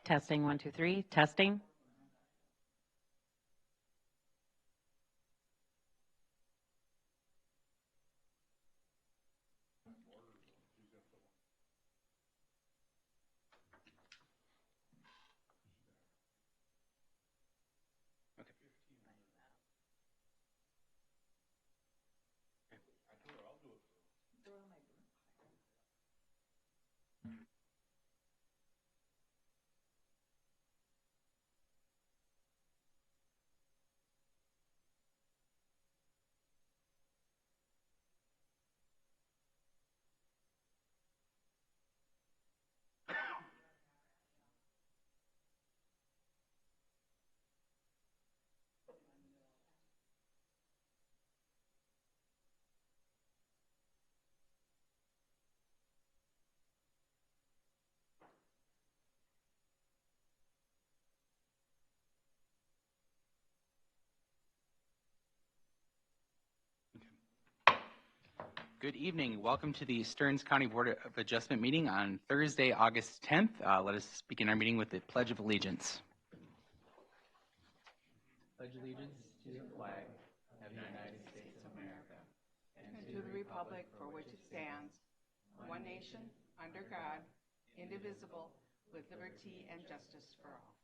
Testing, 1, 2, 3. Testing. Good evening. Welcome to the Stearns County Board of Adjustment meeting on Thursday, August 10th. Let us begin our meeting with the Pledge of Allegiance. Pledge allegiance to the flag of the United States of America and to the republic for which it stands, one nation, under God, indivisible, with liberty and justice for all.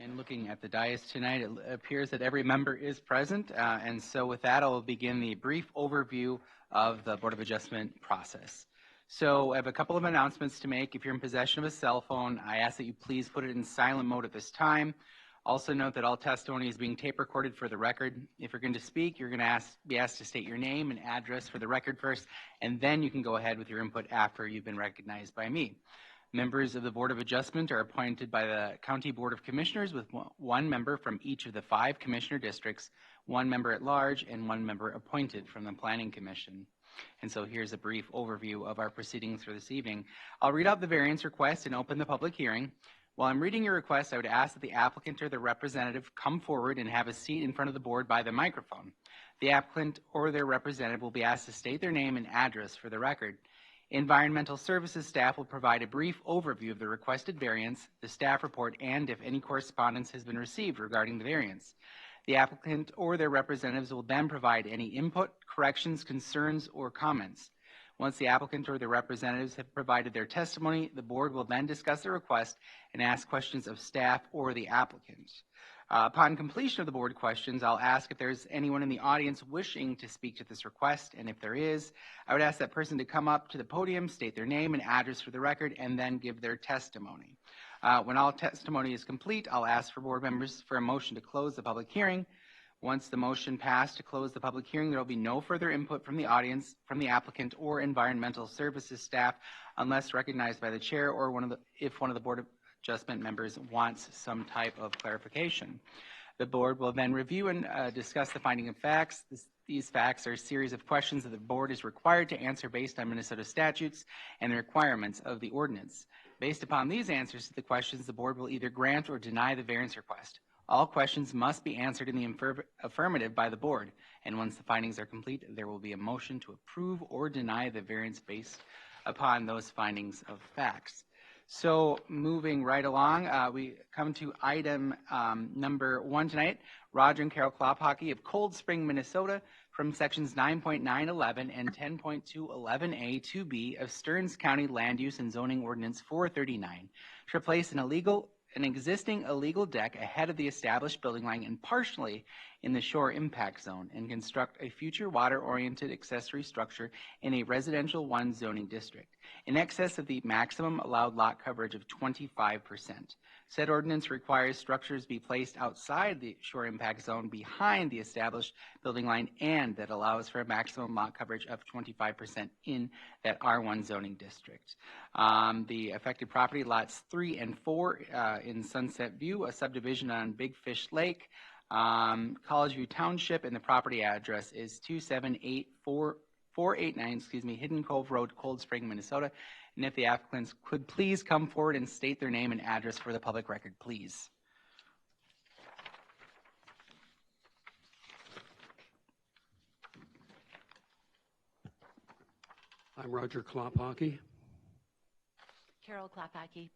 And looking at the dais tonight, it appears that every member is present. And so with that, I will begin the brief overview of the Board of Adjustment process. So I have a couple of announcements to make. If you're in possession of a cell phone, I ask that you please put it in silent mode at this time. Also note that all testimony is being tape recorded for the record. If you're going to speak, you're going to be asked to state your name and address for the record first, and then you can go ahead with your input after you've been recognized by me. Members of the Board of Adjustment are appointed by the County Board of Commissioners with one member from each of the 5 commissioner districts, 1 member at large, and 1 member appointed from the Planning Commission. And so here's a brief overview of our proceedings for this evening. I'll read out the variance request and open the public hearing. While I'm reading your request, I would ask that the applicant or their representative come forward and have a seat in front of the board by the microphone. The applicant or their representative will be asked to state their name and address for the record. Environmental Services staff will provide a brief overview of the requested variance, the staff report, and if any correspondence has been received regarding the variance. The applicant or their representatives will then provide any input, corrections, concerns, or comments. Once the applicant or their representatives have provided their testimony, the board will then discuss the request and ask questions of staff or the applicant. Upon completion of the board questions, I'll ask if there's anyone in the audience wishing to speak to this request, and if there is, I would ask that person to come up to the podium, state their name and address for the record, and then give their testimony. When all testimony is complete, I'll ask for board members for a motion to close the public hearing. Once the motion passed to close the public hearing, there will be no further input from the audience, from the applicant or Environmental Services staff, unless recognized by the chair or if one of the Board of Adjustment members wants some type of clarification. The board will then review and discuss the finding of facts. These facts are a series of questions that the board is required to answer based on Minnesota statutes and the requirements of the ordinance. Based upon these answers to the questions, the board will either grant or deny the variance request. All questions must be answered in the affirmative by the board, and once the findings are complete, there will be a motion to approve or deny the variance based upon those findings of facts. So moving right along, we come to item number 1 tonight. Roger and Carol Klophocky of Cold Spring, Minnesota, from sections 9.911 and 10.211A to B of Stearns County Land Use and Zoning Ordinance 439 to replace an existing illegal deck ahead of the established building line and partially in the shore impact zone, and construct a future water-oriented accessory structure in a residential 1 zoning district in excess of the maximum allowed lot coverage of 25%. Said ordinance requires structures be placed outside the shore impact zone behind the established building line, and that allows for a maximum lot coverage of 25% in that R1 zoning district. The affected property, lots 3 and 4 in Sunset View, a subdivision on Big Fish Lake, College View Township, and the property address is 278-489, Hidden Cove Road, Cold Spring, Minnesota. And if the applicants could please come forward and state their name and address for the public record, please. I'm Roger Klopaki. Carol Klapaki,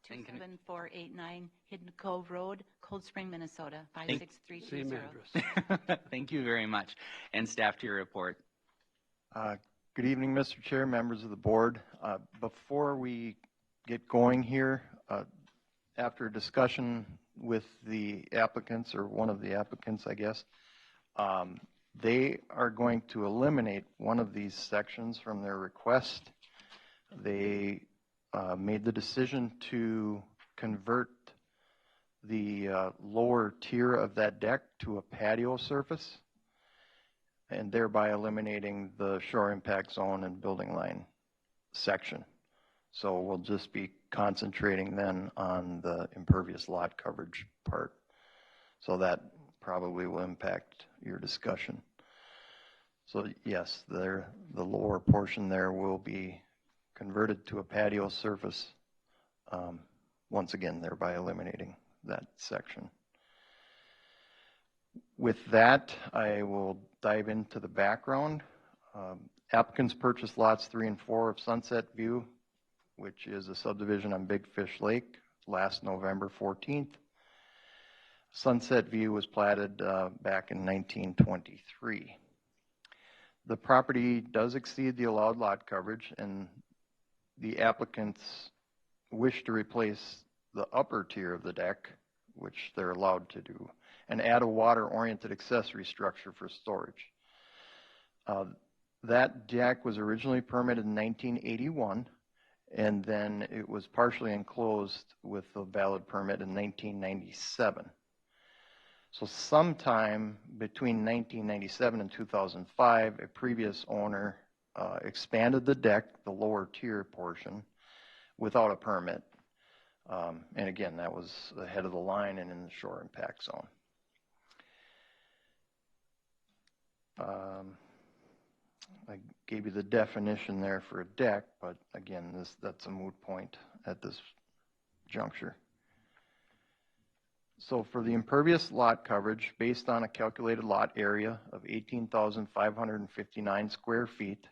And can- 27489 Hidden Cove Road, Cold Spring, Minnesota, Same 56320. address. Thank you very much. And staff to your report. Good evening, Mr. Chair, members of the board. Before we get going here, after a discussion with the applicants, or one of the applicants, I guess, they are going to eliminate one of these sections from their request. They made the decision to convert the lower tier of that deck to a patio surface, and thereby eliminating the shore impact zone and building line section. So we'll just be concentrating then on the impervious lot coverage part. So that probably will impact your discussion. So yes, the lower portion there will be converted to a patio surface, once again, thereby eliminating that section. With that, I will dive into the background. Applicants purchased lots 3 and 4 of Sunset View, which is a subdivision on Big Fish Lake, last November 14th. Sunset View was platted back in 1923. The property does exceed the allowed lot coverage, and the applicants wish to replace the upper tier of the deck, which they're allowed to do, and add a water-oriented accessory structure for storage. That deck was originally permitted in 1981, and then it was partially enclosed with a valid permit in 1997. So sometime between 1997 and 2005, a previous owner expanded the deck, the lower tier portion, without a permit. And again, that was ahead of the line and in the shore impact zone. I gave you the definition there for a deck, but again, that's a moot point at this juncture. So for the impervious lot coverage, based on a calculated lot area of 18,559 square feet,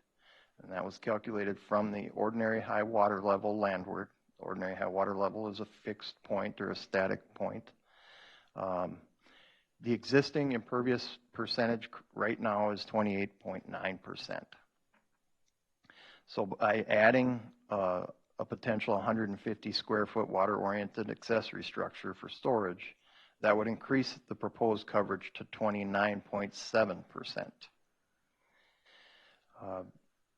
and that was calculated from the ordinary high water level landward. Ordinary high water level is a fixed point or a static point. The existing impervious percentage right now is 28.9%. So by adding a potential 150 square foot water oriented accessory structure for storage, that would increase the proposed coverage to 29.7%.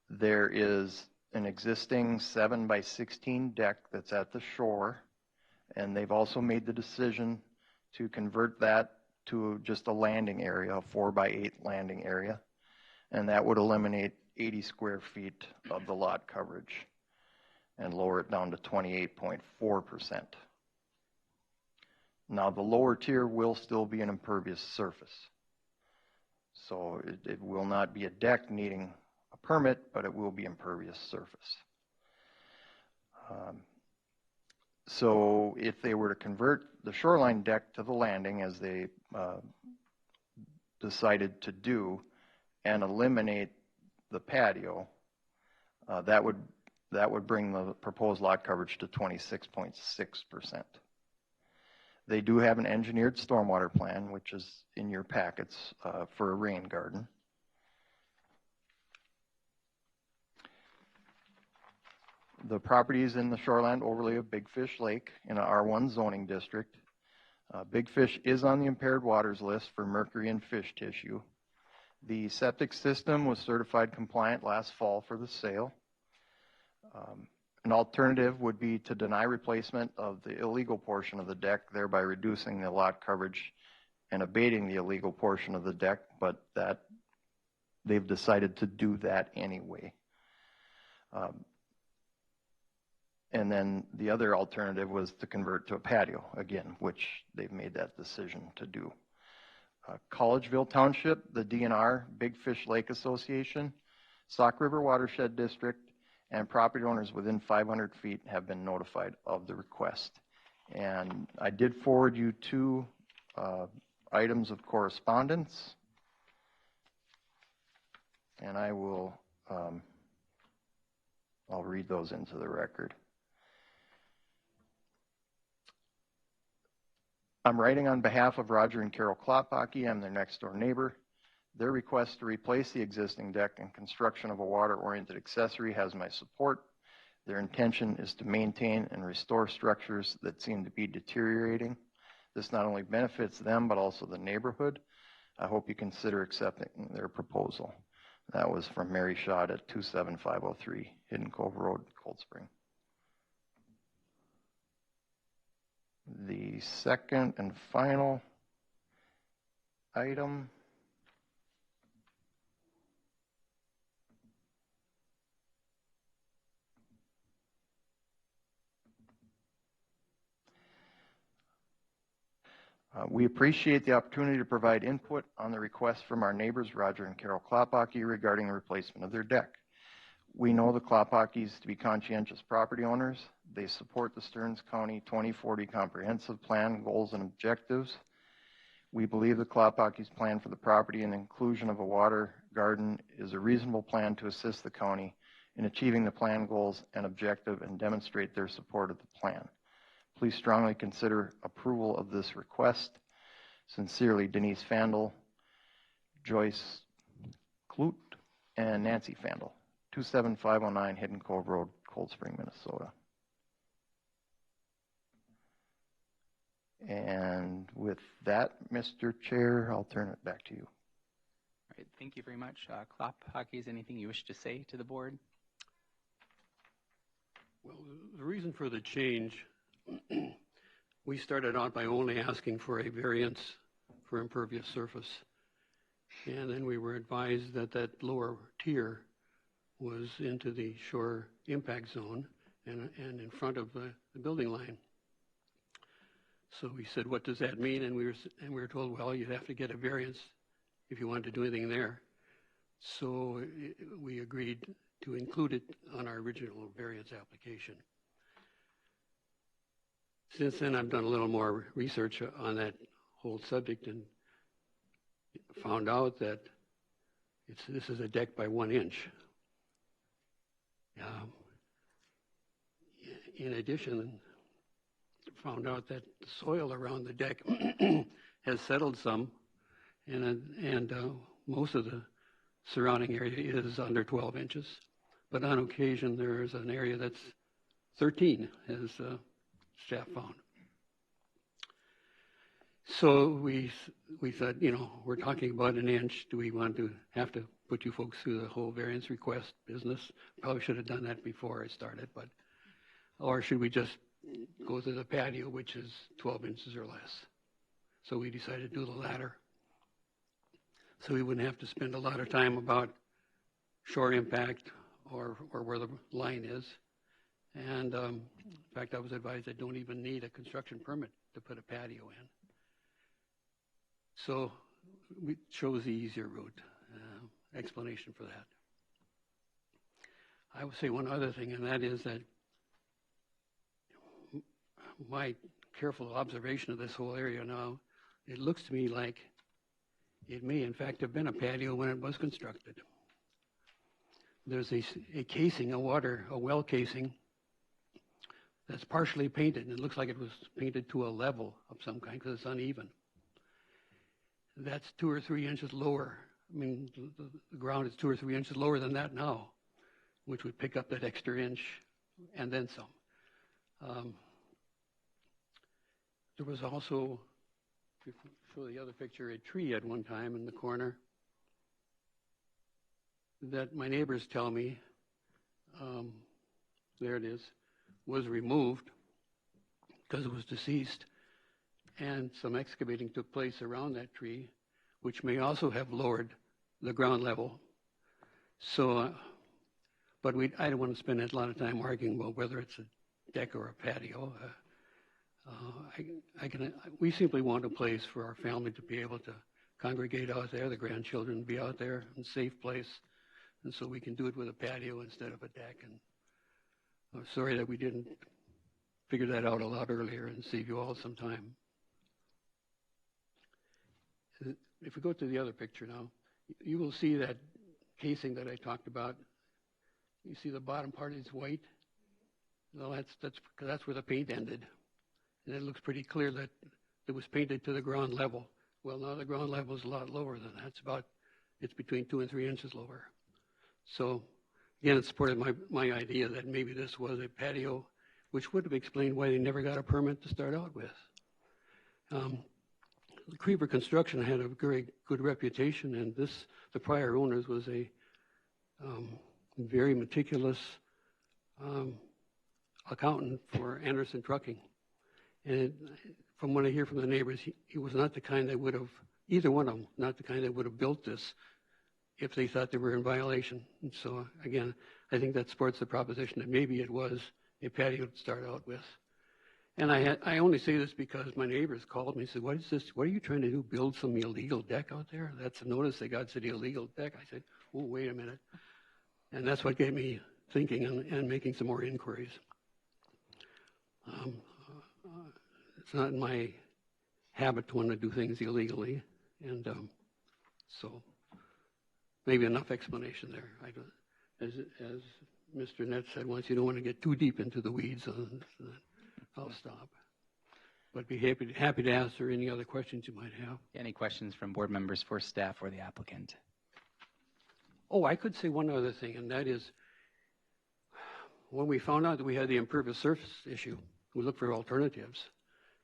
There is an existing 7 by 16 deck that's at the shore, and they've also made the decision to convert that to just a landing area, a 4 by 8 landing area, and that would eliminate 80 square feet of the lot coverage and lower it down to 28.4%. Now the lower tier will still be an impervious surface. So it will not be a deck needing a permit, but it will be impervious surface. So if they were to convert the shoreline deck to the landing, as they decided to do, and eliminate the patio, that would bring the proposed lot coverage to 26.6%. They do have an engineered stormwater plan, which is in your packets for a rain garden. The property is in the shoreline overlay of Big Fish Lake in an R1 zoning district. Big Fish is on the impaired waters list for mercury and fish tissue. The septic system was certified compliant last fall for the sale. An alternative would be to deny replacement of the illegal portion of the deck, thereby reducing the lot coverage and abating the illegal portion of the deck, but that they've decided to do that anyway. And then the other alternative was to convert to a patio, again, which they've made that decision to do. Collegeville Township, the DNR, Big Fish Lake Association, Sauk River Watershed District, and property owners within 500 feet have been notified of the request. And I did forward you 2 items of correspondence, and I will I'll read those into the record. I'm writing on behalf of Roger and Carol Klopaki. I'm their next door neighbor. Their request to replace the existing deck and construction of a water-oriented accessory has my support. Their intention is to maintain and restore structures that seem to be deteriorating. This not only benefits them, but also the neighborhood. I hope you consider accepting their proposal. That was from Mary Schott at 27503 Hidden Cove Road, Cold Spring. The second and final item we appreciate the opportunity to provide input on the request from our neighbors, Roger and Carol Klopaki, regarding the replacement of their deck. We know the Klopakis to be conscientious property owners. They support the Stearns County 2040 Comprehensive Plan goals and objectives. We believe the Klopakis' plan for the property and inclusion of a water garden is a reasonable plan to assist the county in achieving the plan goals and objective and demonstrate their support of the plan. Please strongly consider approval of this request. Sincerely, Denise Fandel, Joyce Clute, and Nancy Fandel, 27509 Hidden Cove Road, Cold Spring, Minnesota. And with that, Mr. Chair, I'll turn it back to you. All right, thank you very much. Klopakis, anything you wish to say to the board? Well, the reason for the change, we started out by only asking for a variance for impervious surface. And then we were advised that that lower tier was into the shore impact zone and in front of the building line. So we said, what does that mean? And we were told, well, you'd have to get a variance if you wanted to do anything there. So we agreed to include it on our original variance application. Since then, I've done a little more research on that whole subject and found out that this is a deck by 1 inch. In addition, found out that the soil around the deck has settled some, and most of the surrounding area is under 12 inches. But on occasion, there is an area that's 13, as staff found. So we thought, we're talking about 1 inch. Do we want to have to put you folks through the whole variance request business? Probably should have done that before I started, or should we just go to the patio, which is 12 inches or less? So we decided to do the latter. So we wouldn't have to spend a lot of time about shore impact or where the line is. And in fact, I was advised I don't even need a construction permit to put a patio in. So we chose the easier route, explanation for that. I would say one other thing, and that is that my careful observation of this whole area now, it looks to me like it may in fact have been a patio when it was constructed. There's a casing, a well casing that's partially painted, and it looks like it was painted to a level of some kind because it's uneven. That's 2 or 3 inches lower. I mean, the ground is 2 or 3 inches lower than that now, which would pick up that extra inch and then some. There was also, if you show the other picture, a tree at one time in the corner that my neighbors tell me, there it is, was removed because it was deceased, and some excavating took place around that tree, which may also have lowered the ground level. So, but I don't want to spend a lot of time arguing about whether it's a deck or a patio. We simply want a place for our family to be able to congregate out there, the grandchildren be out there in a safe place, and so we can do it with a patio instead of a deck. And I'm sorry that we didn't figure that out a lot earlier and save you all some time. If we go to the other picture now, you will see that casing that I talked about You see the bottom part is white? Well, that's where the paint ended. And it looks pretty clear that it was painted to the ground level. Well, now the ground level is a lot lower than that. It's between 2 and 3 inches lower. So again, it supported my idea that maybe this was a patio, which would have explained why they never got a permit to start out with. The Creeper Construction had a very good reputation, and the prior owners was a very meticulous accountant for Anderson Trucking. And from what I hear from the neighbors, he was not the kind that would have, either one of them, not the kind that would have built this if they thought they were in violation. And so, again, I think that supports the proposition that maybe it was a patio to start out with. And I only say this because my neighbors called me and said, what is this? What are you trying to do? Build some illegal deck out there? That's a notice they got, said illegal deck. I said, oh, wait a minute. And that's what got me thinking and making some more inquiries. It's not in my habit to want to do things illegally. And so maybe enough explanation there. As Mr. Nett said once, you don't want to get too deep into the weeds. I'll stop. But be happy to answer any other questions you might have. Any questions from board members for staff or the applicant? Oh, I could say one other thing, and that is when we found out that we had the impervious surface issue, we looked for alternatives.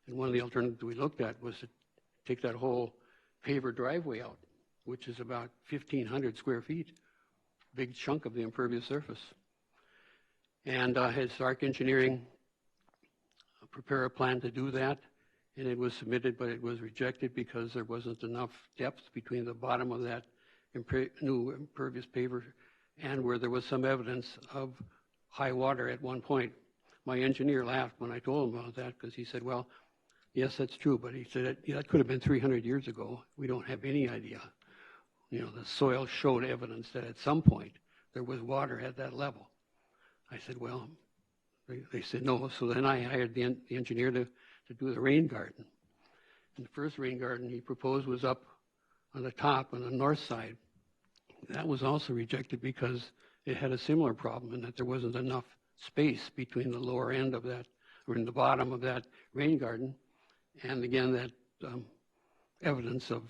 And one of the alternatives we looked at was to take that whole paver driveway out, which is about 1,500 square feet, big chunk of the impervious surface. And I had Stark Engineering prepare a plan to do that, and it was submitted, but it was rejected because there wasn't enough depth between the bottom of that new impervious paver and where there was some evidence of high water at one point. My engineer laughed when I told him about that because he said, well, yes, that's true, but he said that could have been 300 years ago. We don't have any idea. You know, the soil showed evidence that at some point there was water at that level. I said, well, they said no. So then I hired the engineer to do the rain garden. And the first rain garden he proposed was up on the top on the north side. That was also rejected because it had a similar problem in that there wasn't enough space between the lower end of that, or in the bottom of that rain garden. And again, that evidence of,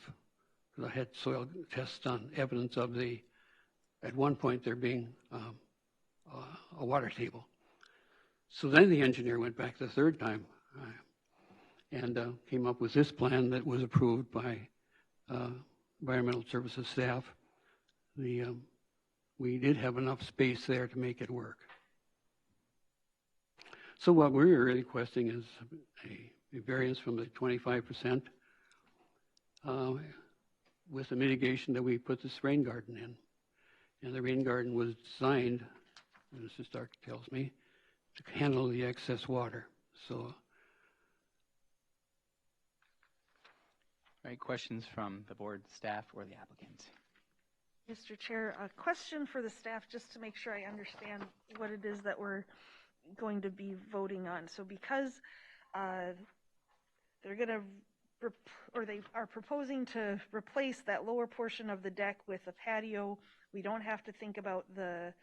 I had soil tests done, evidence of at one point there being a water table. So then the engineer went back the third time and came up with this plan that was approved by Environmental Services staff. We did have enough space there to make it work. So what we're requesting is a variance from the 25% with the mitigation that we put this rain garden in. And the rain garden was designed, as Mr. Stark tells me, to handle the excess water. So, All right, questions from the board, staff, or the applicant? Mr. Chair, a question for the staff just to make sure I understand what it is that we're going to be voting on. So because they're going to, or they are proposing to replace that lower portion of the deck with a patio, we don't have to think about the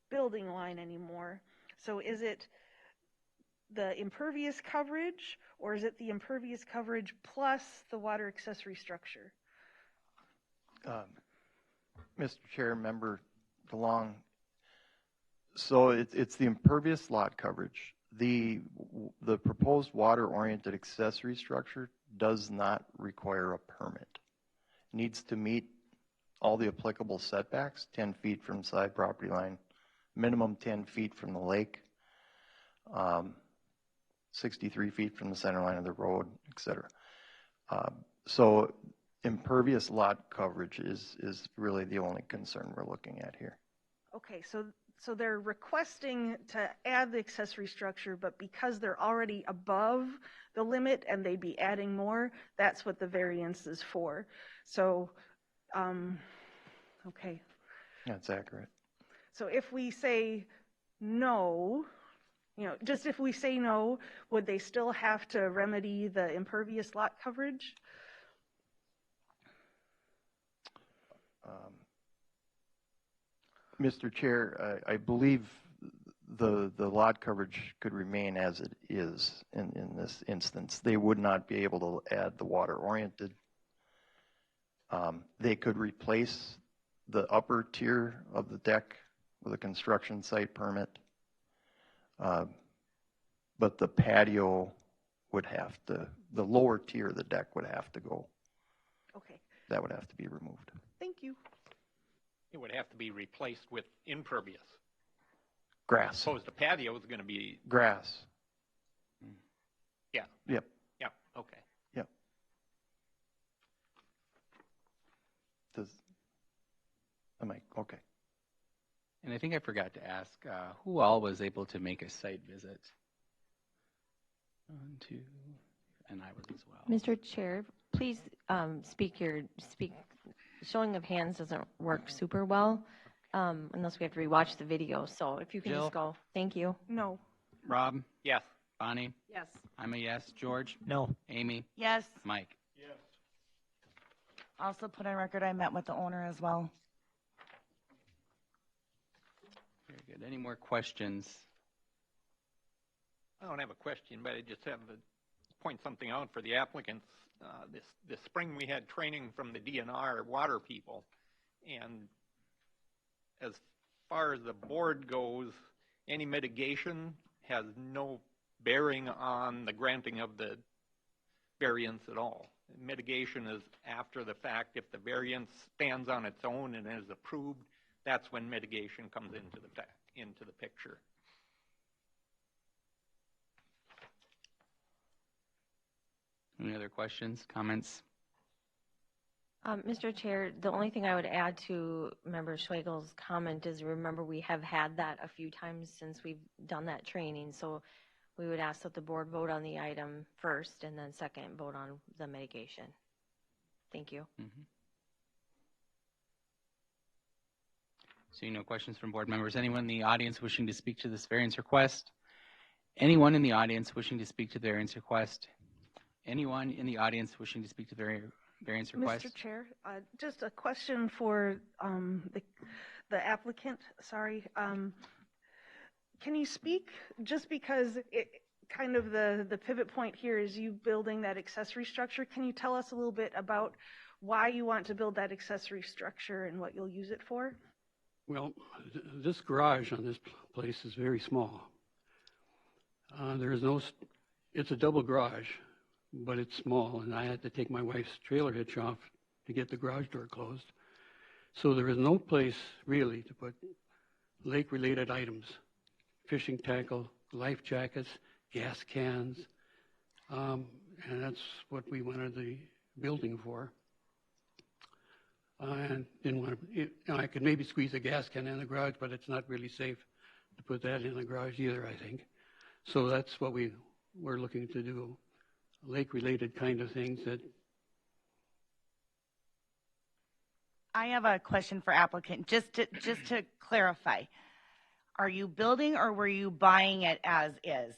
building line anymore. So is it the impervious coverage, or is it the impervious coverage plus the water accessory structure? Mr. Chair, Member DeLong, so it's the impervious lot coverage. The proposed water-oriented accessory structure does not require a permit. It needs to meet all the applicable setbacks, 10 feet from side property line, minimum 10 feet from the lake, 63 feet from the center line of the road, et cetera. So impervious lot coverage is really the only concern we're looking at here. Okay, so they're requesting to add the accessory structure, but because they're already above the limit and they'd be adding more, that's what the variance is for. So, okay. That's accurate. So if we say no, just if we say no, would they still have to remedy the impervious lot coverage? Mr. Chair, I believe the lot coverage could remain as it is in this instance. They would not be able to add the water-oriented. They could replace the upper tier of the deck with a construction site permit. But the patio would have to, the lower tier of the deck would have to go. Okay, That would have to be removed. thank you. It would have to be replaced with impervious. Grass. Suppose the patio is going to be, Grass. yeah, Yep. yeah, okay. Yep. Okay. And I think I forgot to ask, who all was able to make a site visit? 1, 2, and I was as well. Mr. Chair, please speak. Showing of hands doesn't work super well unless we have to rewatch the video. So if you can Jill? just go. Thank you. No. Rob? Yes. Bonnie? Yes. I'm a yes. George? No. Amy? Yes. Mike? Also put on record, I met with the owner as well. Very good. Any more questions? I don't have a question, but I just have to point something out for the applicants. This spring we had training from the DNR water people, and as far as the board goes, any mitigation has no bearing on the granting of the variance at all. Mitigation is after the fact. If the variance stands on its own and is approved, that's when mitigation comes into the picture. Any other questions, comments? Mr. Chair, the only thing I would add to Member Schwegel's comment is remember we have had that a few times since we've done that training. So we would ask that the board vote on the item first and then second vote on the mitigation. Thank you. Seeing no questions from board members. Anyone in the audience wishing to speak to this variance request? Anyone in the audience wishing to speak to the variance request? Anyone in the audience wishing to speak to the variance request? Mr. Chair, just a question for the applicant, sorry. Can you speak, just because kind of the pivot point here is you building that accessory structure, can you tell us a little bit about why you want to build that accessory structure and what you'll use it for? Well, this garage on this place is very small. It's a double garage, but it's small, and I had to take my wife's trailer hitch off to get the garage door closed. So there is no place really to put lake-related items, fishing tackle, life jackets, gas cans, and that's what we wanted the building for. And didn't want to, I could maybe squeeze a gas can in the garage, but it's not really safe to put that in the garage either, I think. So that's what we were looking to do, lake-related kind of things that. I have a question for applicant, just to clarify. Are you building or were you buying it as is?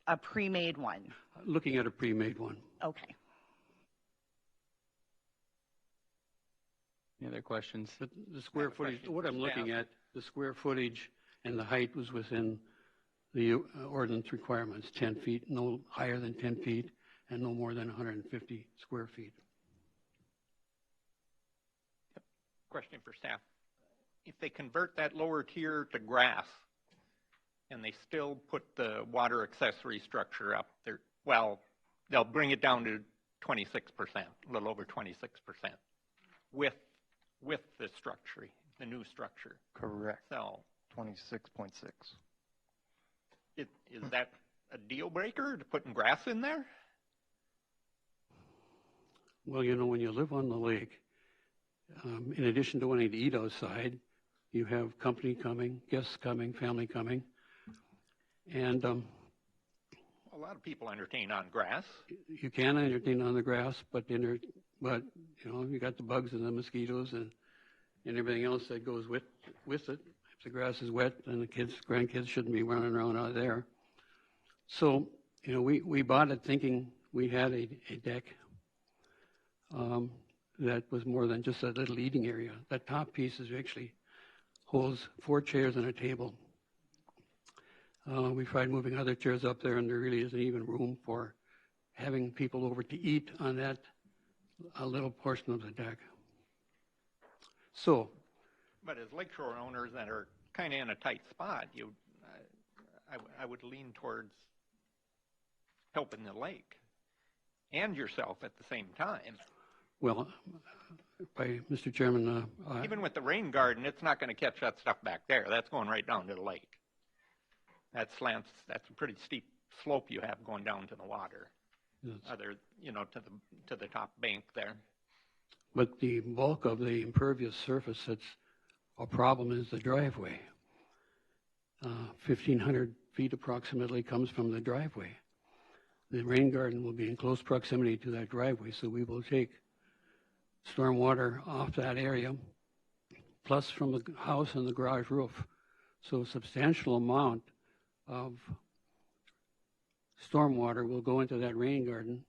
A pre-made one? Looking at a pre-made one. Okay. Any other questions? But the square footage, what I'm looking at, the square footage and the height was within the ordinance requirements, 10 feet, no higher than 10 feet, and no more than 150 square feet. Question for staff. If they convert that lower tier to grass and they still put the water accessory structure up there, well, they'll bring it down to 26%, a little over 26%, with the structure, the new structure. Correct. So 26.6. is that a deal breaker to putting grass in there? Well, you know, when you live on the lake, in addition to wanting to eat outside, you have company coming, guests coming, family coming, and A lot of people entertain on grass. you can entertain on the grass, but you know, you got the bugs and the mosquitoes and everything else that goes with it. If the grass is wet, then the grandkids shouldn't be running around out there. So, you know, we bought it thinking we had a deck that was more than just a little eating area. That top piece is actually holds 4 chairs and a table. We tried moving other chairs up there, and there really isn't even room for having people over to eat on that a little portion of the deck. So, But as lakeshore owners that are kind of in a tight spot, I would lean towards helping the lake and yourself at the same time. well, by Mr. Chairman, Even with the rain garden, it's not going to catch that stuff back there. That's going right down to the lake. That slants. That's a pretty steep slope you have going down to the water. yes. Other, to the top bank there. But the bulk of the impervious surface that's a problem is the driveway. 1,500 feet approximately comes from the driveway. The rain garden will be in close proximity to that driveway, so we will take stormwater off that area, plus from the house and the garage roof. So a substantial amount of stormwater will go into that rain garden.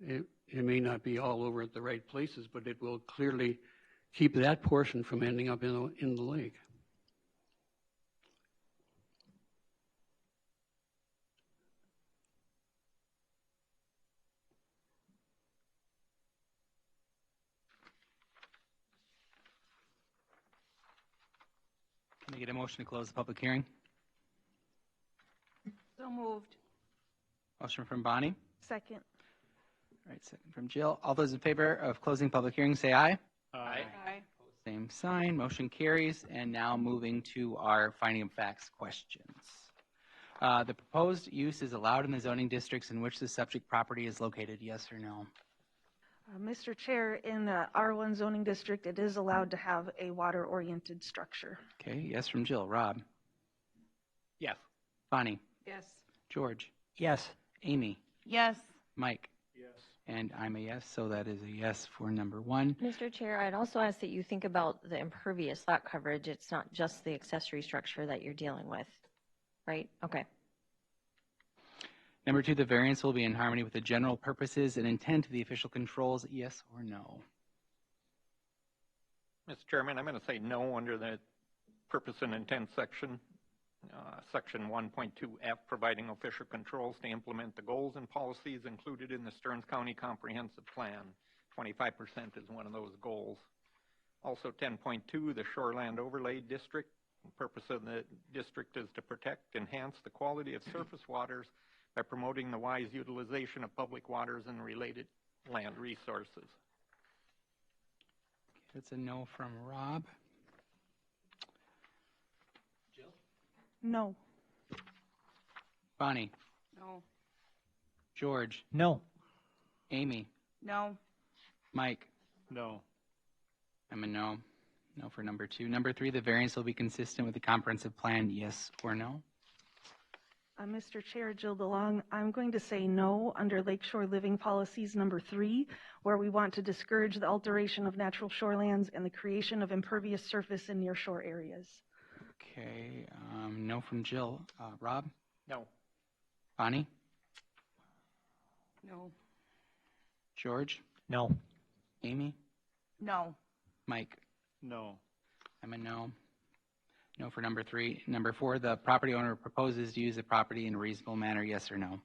It may not be all over at the right places, but it will clearly keep that portion from ending up in the lake. Can I get a motion to close the public hearing? So moved. Motion from Bonnie. Second. All right, second from Jill. All those in favor of closing public hearing, say aye. Aye. Aye. Same sign. Motion carries. And now moving to our finding of facts questions. The proposed use is allowed in the zoning districts in which the subject property is located, yes or no? Mr. Chair, in the R1 zoning district, it is allowed to have a water-oriented structure. Okay, yes from Jill. Rob? Yes. Bonnie? Yes. George? Yes. Amy? Yes. Mike? Yes. And I'm a yes, so that is a yes for number 1. Mr. Chair, I'd also ask that you think about the impervious lot coverage. It's not just the accessory structure that you're dealing with, right? Okay. Number 2, the variance will be in harmony with the general purposes and intent of the official controls, yes or no? Mr. Chairman, I'm going to say no under the purpose and intent section. Section 1.2F, providing official controls to implement the goals and policies included in the Stearns County Comprehensive Plan. 25% is one of those goals. Also 10.2, the Shoreland Overlay District. The purpose of the district is to protect, enhance the quality of surface waters by promoting the wise utilization of public waters and related land resources. That's a no from Rob. No. Bonnie? No. George? No. Amy? No. Mike? No. I'm a no. No for number 2. Number 3, the variance will be consistent with the comprehensive plan, yes or no? Mr. Chair, Jill DeLong, I'm going to say no under Lakeshore Living Policies number 3, where we want to discourage the alteration of natural shorelands and the creation of impervious surface in nearshore areas. Okay, no from Jill. Rob? No. Bonnie? No. George? No. Amy? No. Mike? No. I'm a no. No for number 3. Number 4, the property owner proposes to use the property in a reasonable manner, yes or no?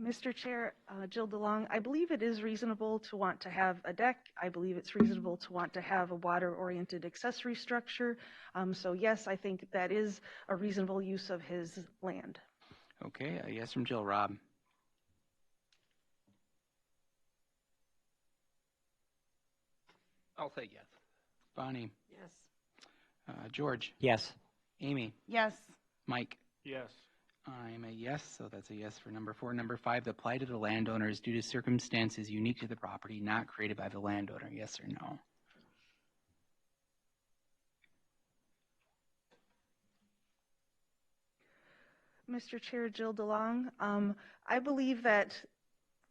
Mr. Chair, Jill DeLong, I believe it is reasonable to want to have a deck. I believe it's reasonable to want to have a water-oriented accessory structure. So yes, I think that is a reasonable use of his land. Okay, a yes from Jill. Rob? I'll say yes. Bonnie? Yes. George? Yes. Amy? Yes. Mike? Yes. I'm a yes, so that's a yes for number 4. Number 5, the plight of the landowner is due to circumstances unique to the property, not created by the landowner, yes or no? Mr. Chair, Jill DeLong, I believe that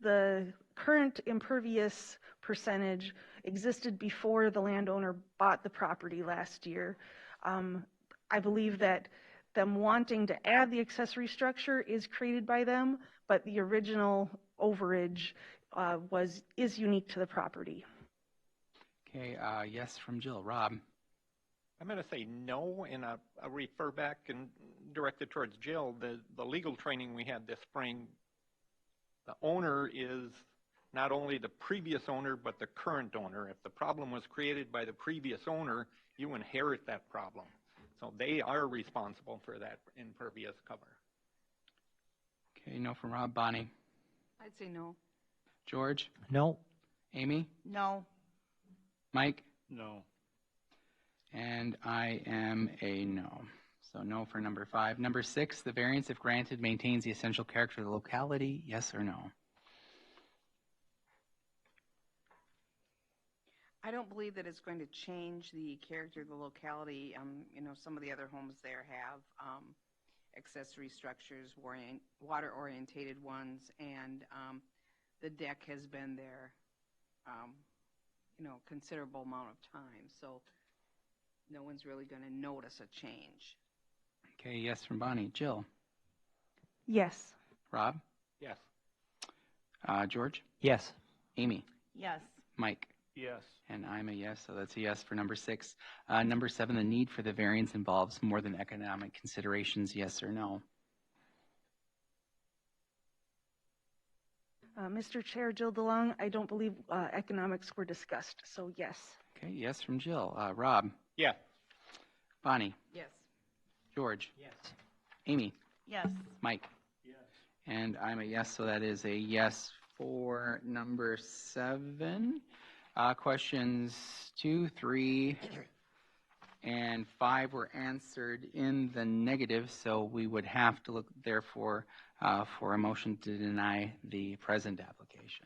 the current impervious percentage existed before the landowner bought the property last year. I believe that them wanting to add the accessory structure is created by them, but the original overage is unique to the property. Okay, yes from Jill. Rob? I'm going to say no, and I'll refer back and direct it towards Jill. The legal training we had this spring, the owner is not only the previous owner, but the current owner. If the problem was created by the previous owner, you inherit that problem. So they are responsible for that impervious cover. Okay, no from Rob. Bonnie? I'd say no. George? No. Amy? No. Mike? No. And I am a no. So no for number 5. Number 6, the variance, if granted, maintains the essential character of the locality. Yes or no? I don't believe that it's going to change the character of the locality. You know, some of the other homes there have accessory structures, water-orientated ones, and the deck has been there, you know, a considerable amount of time. So no one's really going to notice a change. Okay, yes from Bonnie. Jill? Yes. Rob? Yes. George? Yes. Amy? Yes. Mike? Yes. And I'm a yes, so that's a yes for number 6. Number 7, the need for the variance involves more than economic considerations. Yes or no? Mr. Chair, Jill DeLong, I don't believe economics were discussed, so yes. Okay, yes from Jill. Rob? Yeah. Bonnie? Yes. George? Yes. Amy? Yes. Mike? Yes. And I'm a yes, so that is a yes for number 7. Questions 2, 3, and 5 were answered in the negative, so we would have to look, therefore, for a motion to deny the present application.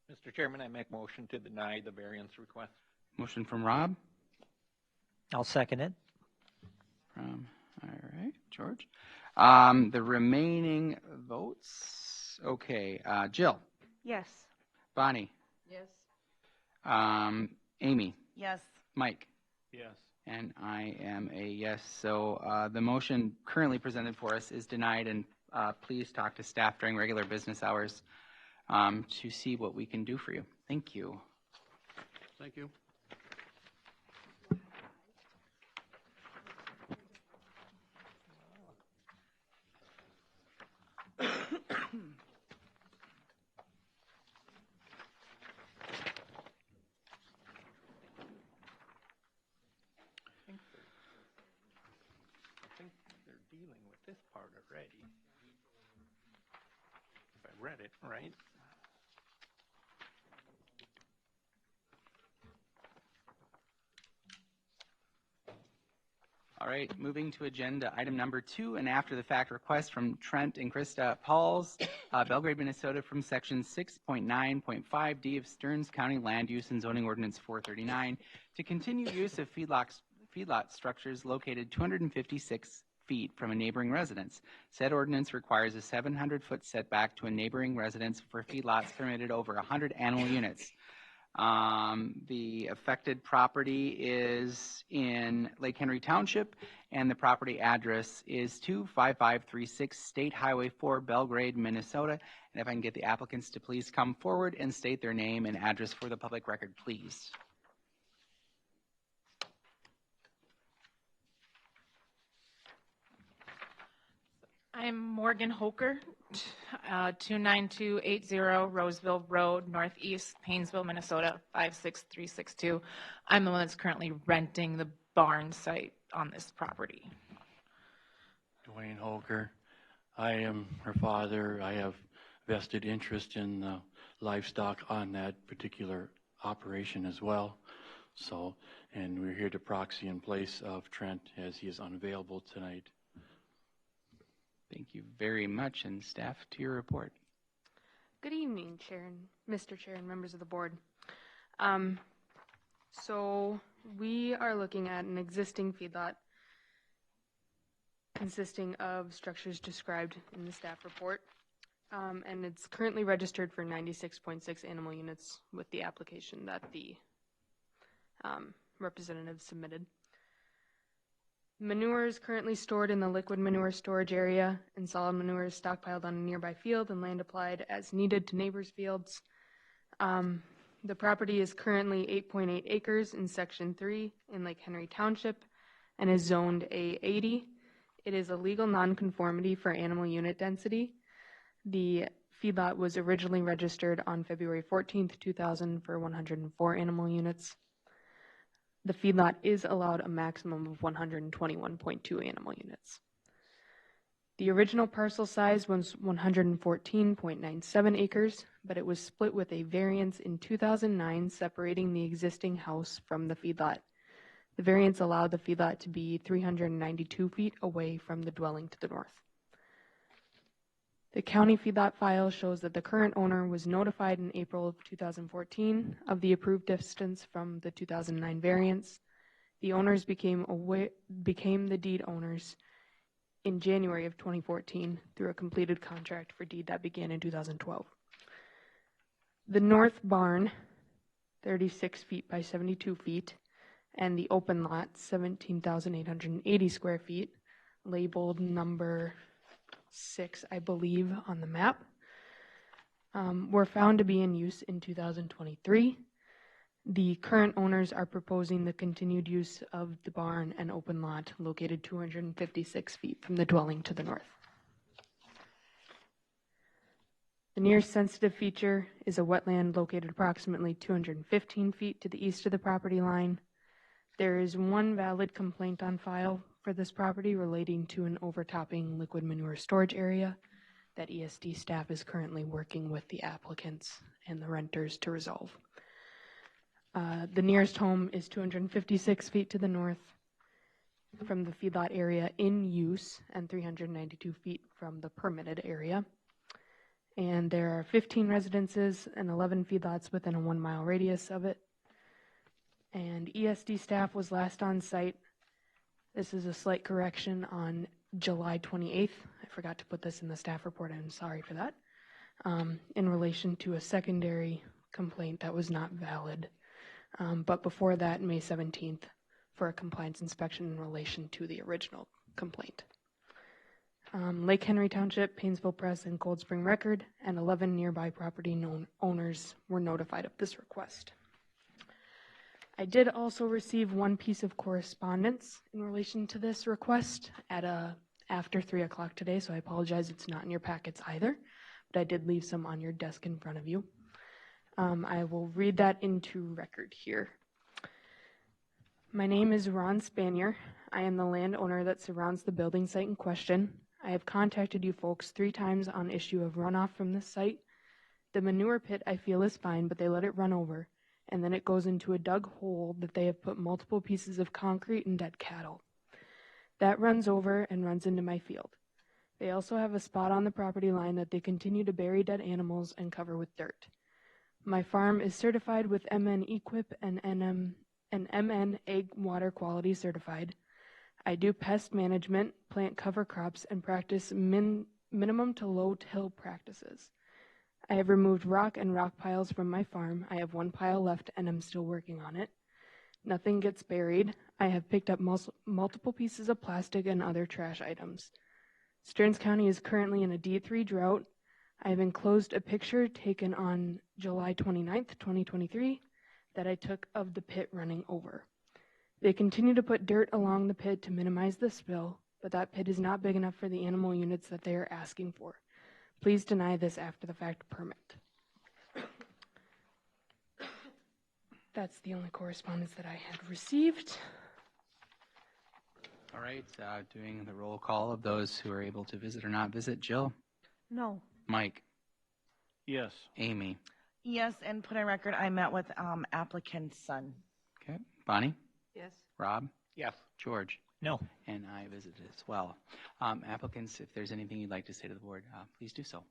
Mr. Chairman, I make motion to deny the variance request. Motion from Rob? I'll second it. All right, George. The remaining votes, okay, Jill? Yes. Bonnie? Yes. Amy? Yes. Mike? Yes. And I am a yes. So the motion currently presented for us is denied, and please talk to staff during regular business hours to see what we can do for you. Thank you. Thank you. I think they're dealing with this part already. If I read it right. All right, moving to agenda item number 2, an after-the-fact request from Trent and Krista Pauls, Belgrade, Minnesota, from section 6.9.5D of Stearns County Land Use and Zoning Ordinance 439 to continue use of feedlot structures located 256 feet from a neighboring residence. Said ordinance requires a 700-foot setback to a neighboring residence for feedlots permitted over 100 animal units. The affected property is in Lake Henry Township, and the property address is 25536 State Highway 4, Belgrade, Minnesota. And if I can get the applicants to please come forward and state their name and address for the public record, please. I'm Morgan Hoker, 29280 Roseville Road, Northeast, Painesville, Minnesota, 56362. I'm the one that's currently renting the barn site on this property. Dwayne Holker. I am her father. I have vested interest in the livestock on that particular operation as well. So, and we're here to proxy in place of Trent as he is unavailable tonight. Thank you very much, and staff, to your report. Good evening, Chair and Mr. Chair and members of the board. So we are looking at an existing feedlot consisting of structures described in the staff report, and it's currently registered for 96.6 animal units with the application that the representative submitted. Manure is currently stored in the liquid manure storage area, and solid manure is stockpiled on a nearby field and land applied as needed to neighbors' fields. The property is currently 8.8 acres in Section 3 in Lake Henry Township and is zoned A80. It is a legal nonconformity for animal unit density. The feedlot was originally registered on February 14th, 2000 for 104 animal units. The feedlot is allowed a maximum of 121.2 animal units. The original parcel size was 114.97 acres, but it was split with a variance in 2009 separating the existing house from the feedlot. The variance allowed the feedlot to be 392 feet away from the dwelling to the north. The county feedlot file shows that the current owner was notified in April of 2014 of the approved distance from the 2009 variance. The owners became the deed owners in January of 2014 through a completed contract for deed that began in 2012. The north barn, 36 feet by 72 feet, and the open lot, 17,880 square feet, labeled number 6, I believe, on the map, were found to be in use in 2023. The current owners are proposing the continued use of the barn and open lot located 256 feet from the dwelling to the north. The nearest sensitive feature is a wetland located approximately 215 feet to the east of the property line. There is one valid complaint on file for this property relating to an overtopping liquid manure storage area that ESD staff is currently working with the applicants and the renters to resolve. The nearest home is 256 feet to the north from the feedlot area in use and 392 feet from the permitted area. And there are 15 residences and 11 feedlots within a 1 mile radius of it. And ESD staff was last on site. This is a slight correction on July 28th. I forgot to put this in the staff report. I'm sorry for that. In relation to a secondary complaint that was not valid. But before that, May 17th, for a compliance inspection in relation to the original complaint. Lake Henry Township, Painesville Press, and Cold Spring Record, and 11 nearby property owners were notified of this request. I did also receive one piece of correspondence in relation to this request at after 3 o'clock today, so I apologize it's not in your packets either, but I did leave some on your desk in front of you. I will read that into record here. My name is Ron Spanier. I am the landowner that surrounds the building site in question. I have contacted you folks 3 times on issue of runoff from this site. The manure pit I feel is fine, but they let it run over, and then it goes into a dug hole that they have put multiple pieces of concrete and dead cattle. That runs over and runs into my field. They also have a spot on the property line that they continue to bury dead animals and cover with dirt. My farm is certified with MN Equip and MN Egg Water Quality certified. I do pest management, plant cover crops, and practice minimum to low till practices. I have removed rock and rock piles from my farm. I have 1 pile left and I'm still working on it. Nothing gets buried. I have picked up multiple pieces of plastic and other trash items. Stearns County is currently in a D3 drought. I have enclosed a picture taken on July 29th, 2023, that I took of the pit running over. They continue to put dirt along the pit to minimize the spill, but that pit is not big enough for the animal units that they are asking for. Please deny this after the fact permit. That's the only correspondence that I had received. All right, doing the roll call of those who are able to visit or not visit. Jill? No. Mike? Yes. Amy? Yes, and put on record, I met with applicant's son. Okay. Bonnie? Yes. Rob? Yes. George? No. And I visited as well. Applicants, if there's anything you'd like to say to the board, please do so.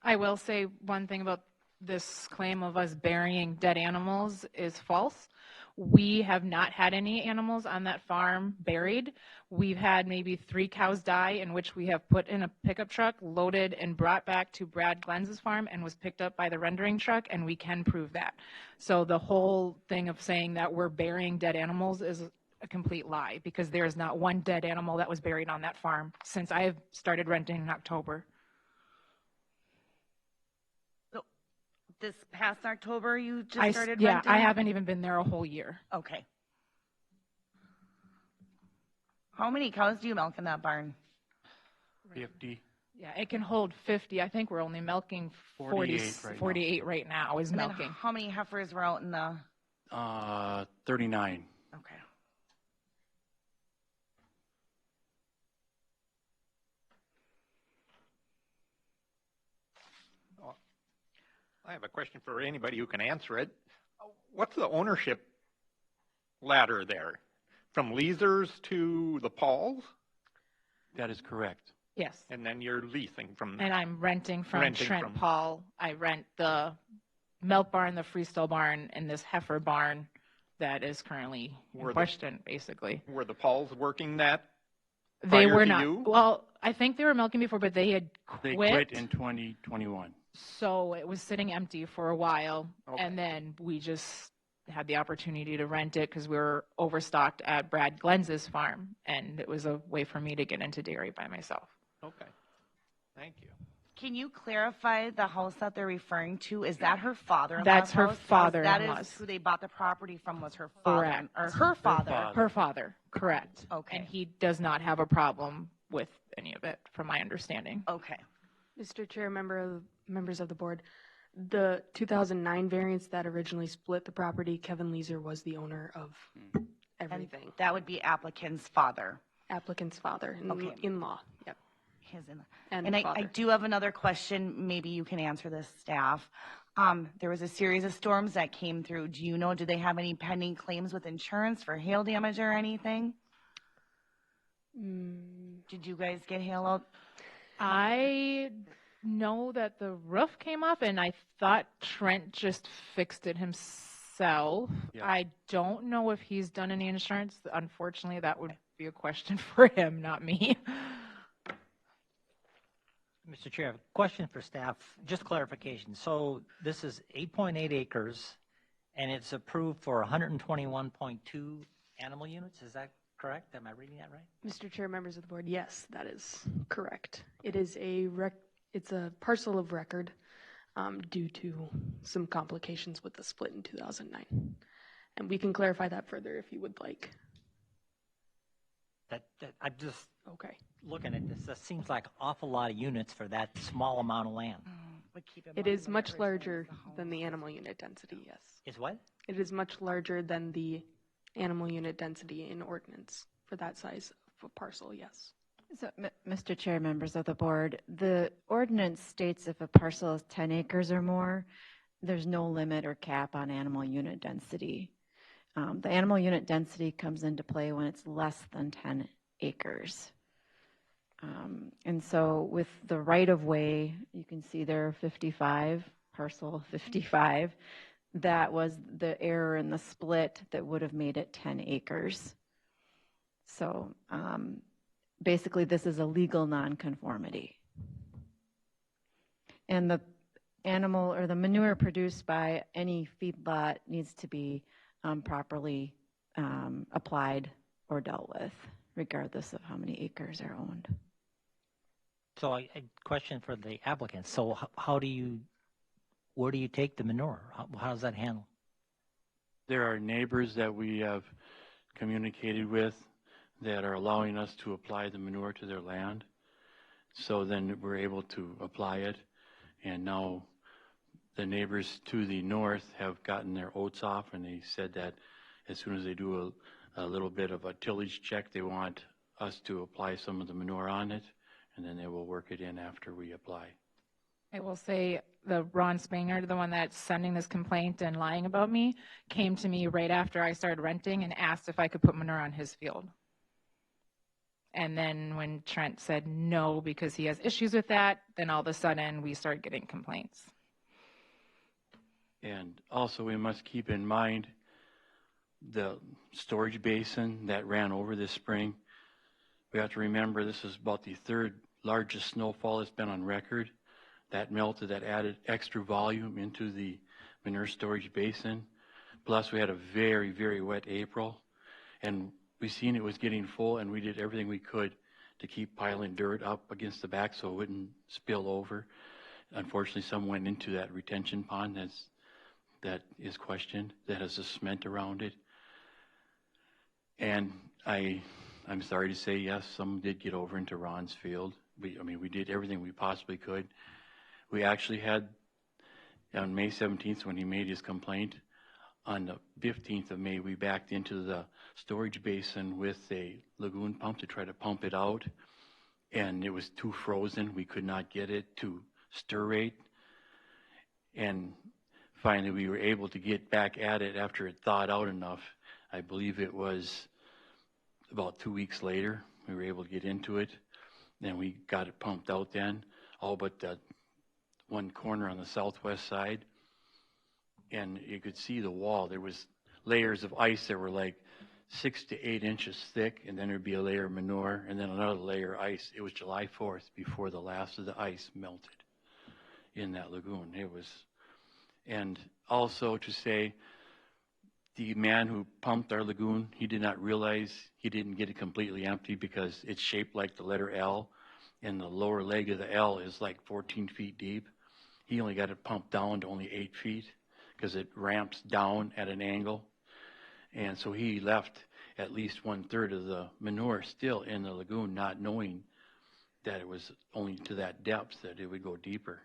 I will say one thing about this claim of us burying dead animals is false. We have not had any animals on that farm buried. We've had maybe 3 cows die, in which we have put in a pickup truck, loaded and brought back to Brad Glenn's farm and was picked up by the rendering truck, and we can prove that. So the whole thing of saying that we're burying dead animals is a complete lie, because there is not one dead animal that was buried on that farm since I have started renting in October. this past October you just started yeah, renting? I haven't even been there a whole year. Okay. How many cows do you milk in that barn? 50. Yeah, it can hold 50. I think we're only milking 48 right now is And then milking. how many heifers were out in the? 39. Okay. I have a question for anybody who can answer it. What's the ownership ladder there? From leasers to the Pauls? That is correct. Yes. And then you're leasing from And I'm renting from Renting Trent from- Paul. I rent the milk barn, the freestyle barn, and this heifer barn that is currently in question, basically. Were the Pauls working that? They prior were to not. you? Well, I think they were milking before, but they had They quit. quit in 2021. So it was sitting empty for a while. Okay. And then we just had the opportunity to rent it because we were overstocked at Brad Glenz's farm. And it was a way for me to get into dairy by myself. Okay. Thank you. Can you clarify the house that they're referring to? Is that her father-in-law's That's her house? father-in-law's. That is who they bought the property from, was her father, Correct. or her father. Her father, correct. Okay. And he does not have a problem with any of it, from my understanding. Okay. Mr. Chair, members of the board, the 2009 variance that originally split the property, Kevin Leeser was the owner of everything. That would be applicant's father. Applicant's father, Okay. in-law, yep. His in. And I father. do have another question. Maybe you can answer this, staff. There was a series of storms that came through. Do you know, do they have any pending claims with insurance for hail damage or anything? Did you guys get hail out? I know that the roof came off, and I thought Trent just fixed it himself. Yeah. I don't know if he's done any insurance. Unfortunately, that would be a question for him, not me. Mr. Chair, I have a question for staff, just clarification. So this is 8.8 acres, and it's approved for 121.2 animal units, is that correct? Am I reading that right? Mr. Chair, members of the board, yes, that is correct. It is it's a parcel of record due to some complications with the split in 2009. And we can clarify that further if you would like. I'm just Okay. looking at this, that seems like an awful lot of units for that small amount of land. But keep in It mind is when much originally larger was the home. than the animal unit density, yes. Is what? It is much larger than the animal unit density in ordinance for that size of a parcel, yes. So, Mr. Chair, members of the board, the ordinance states if a parcel is 10 acres or more, there's no limit or cap on animal unit density. The animal unit density comes into play when it's less than 10 acres. And so with the right-of-way, you can see there 55, parcel 55, that was the error in the split that would have made it 10 acres. So basically, this is a legal nonconformity. And the animal or the manure produced by any feedlot needs to be properly applied or dealt with, regardless of how many acres are owned. So a question for the applicant. So where do you take the manure? How does that handle? There are neighbors that we have communicated with that are allowing us to apply the manure to their land. So then we're able to apply it. And now the neighbors to the north have gotten their oats off, and they said that as soon as they do a little bit of a tillage check, they want us to apply some of the manure on it, and then they will work it in after we apply. I will say the Ron Spanger, the one that's sending this complaint and lying about me, came to me right after I started renting and asked if I could put manure on his field. And then when Trent said no because he has issues with that, then all of a sudden we started getting complaints. And also we must keep in mind the storage basin that ran over this spring. We have to remember this is about the third largest snowfall that's been on record. That melted, that added extra volume into the manure storage basin. Plus we had a very, very wet April, and we seen it was getting full, and we did everything we could to keep piling dirt up against the back so it wouldn't spill over. unfortunately, some went into that retention pond that is questioned, that has a cement around it. And I'm sorry to say, yes, some did get over into Ron's field. We did everything we possibly could. We actually had, on May 17th, when he made his complaint, on the 15th of May, we backed into the storage basin with a lagoon pump to try to pump it out. And it was too frozen. We could not get it to stir rate. And finally, we were able to get back at it after it thawed out enough. I believe it was about 2 weeks later, we were able to get into it. And we got it pumped out then, all but the one corner on the southwest side. And you could see the wall. There was layers of ice that were like 6 to 8 inches thick, and then there'd be a layer of manure, and then another layer of ice. It was July 4th before the last of the ice melted in that lagoon. And also to say, the man who pumped our lagoon, he did not realize he didn't get it completely empty because it's shaped like the letter L, and the lower leg of the L is like 14 feet deep. He only got it pumped down to only 8 feet because it ramps down at an angle. And so he left at least 1/3 of the manure still in the lagoon, not knowing that it was only to that depth that it would go deeper.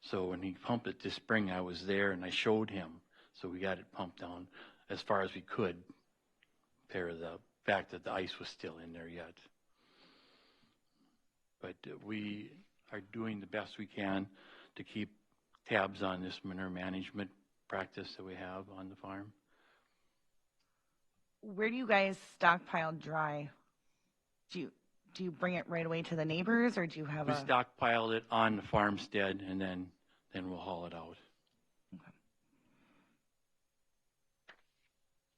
So when he pumped it this spring, I was there and I showed him. So we got it pumped down as far as we could, pair of the fact that the ice was still in there yet. But we are doing the best we can to keep tabs on this manure management practice that we have on the farm. Where do you guys stockpile dry? Do you bring it right away to the neighbors, or do you have We stockpiled it on the farmstead, and then we'll haul it out. Okay.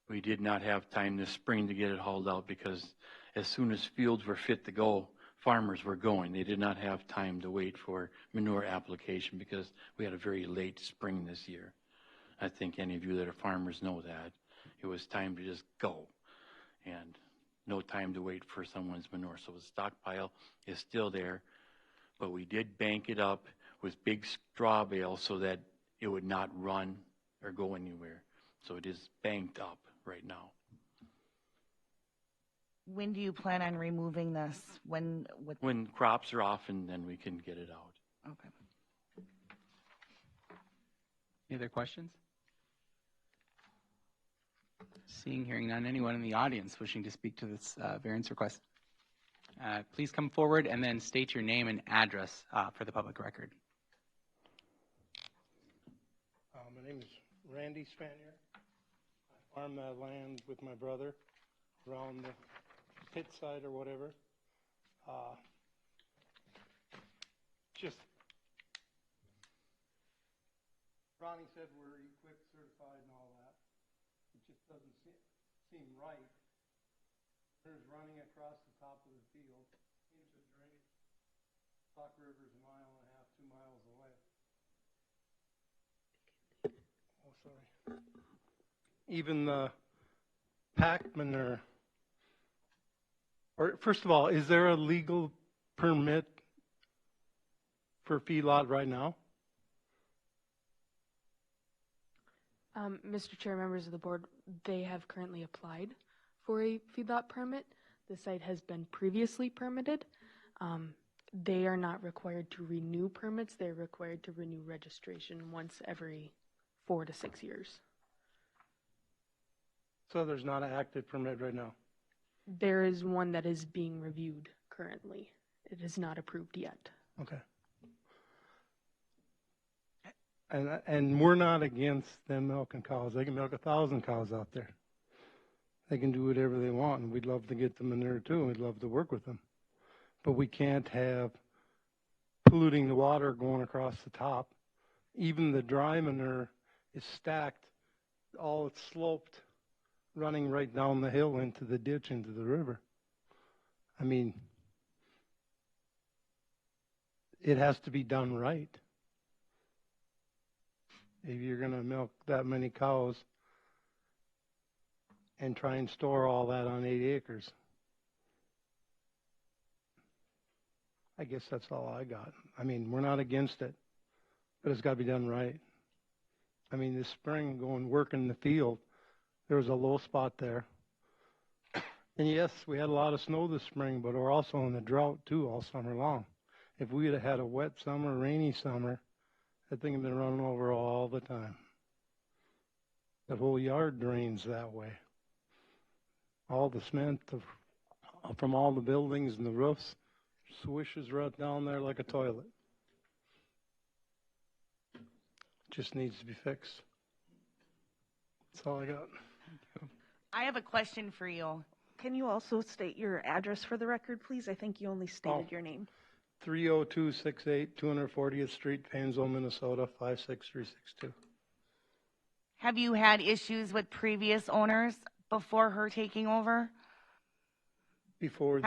We did not have time this spring to get it hauled out because as soon as fields were fit to go, farmers were going. They did not have time to wait for manure application because we had a very late spring this year. I think any of you that are farmers know that. It was time to just go and no time to wait for someone's manure. So the stockpile is still there, but we did bank it up with big straw bales so that it would not run or go anywhere. So it is banked up right now. When do you plan on removing this? When crops are off, and then we can get it out. Okay. Any other questions? Seeing, hearing none, anyone in the audience wishing to speak to this variance request, please come forward and then state your name and address for the public record. My name is Randy Spanier. I farm that land with my brother around the pit side or whatever. Just, Ronnie said we're equipped, certified, and all that. It just doesn't seem right. There's running across the top of the field into drainage. Clock River's 1.5 miles, 2 miles away. Oh, sorry. Even the packed manure. Or first of all, is there a legal permit for feedlot right now? Mr. Chair, members of the board, they have currently applied for a feedlot permit. The site has been previously permitted. They are not required to renew permits. They're required to renew registration once every 4 to 6 years. So there's not an active permit right now? There is one that is being reviewed currently. It is not approved yet. Okay. And we're not against them milking cows. They can milk 1,000 cows out there. They can do whatever they want, and we'd love to get the manure too, and we'd love to work with them. But we can't have polluting the water going across the top. Even the dry manure is stacked, all it's sloped, running right down the hill into the ditch, into the river. I mean, it has to be done right. If you're going to milk that many cows and try and store all that on 8 acres. I guess that's all I got. I mean, we're not against it. but it's got to be done right. I mean, this spring, going work in the field, there was a low spot there. And yes, we had a lot of snow this spring, but we're also in a drought too all summer long. If we had had a wet summer, rainy summer, that thing had been running over all the time. The whole yard drains that way. All the cement from all the buildings and the roofs swishes right down there like a toilet. Just needs to be fixed. That's all I got. I have a question for you. Can you also state your address for the record, please? I think you only stated your name. 30268 240th Street, Painesville, Minnesota, 56362. Have you had issues with previous owners before her taking over? Before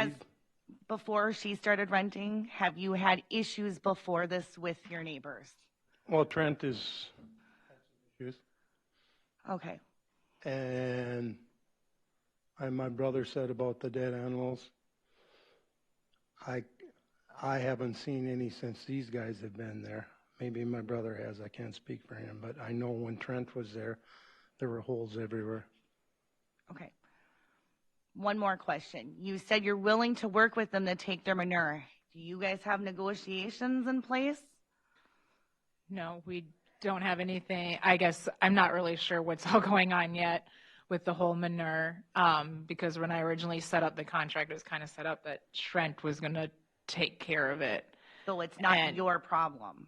Before she started renting, have you had issues before this with your neighbors? Well, Trent is issues. Okay. And my brother said about the dead animals. I haven't seen any since these guys have been there. Maybe my brother has. I can't speak for him, but I know when Trent was there, there were holes everywhere. Okay. One more question. You said you're willing to work with them to take their manure. Do you guys have negotiations in place? No, we don't have anything. I guess I'm not really sure what's all going on yet with the whole manure, because when I originally set up the contract, it was kind of set up that Trent was going to take care of it. So it's not your problem.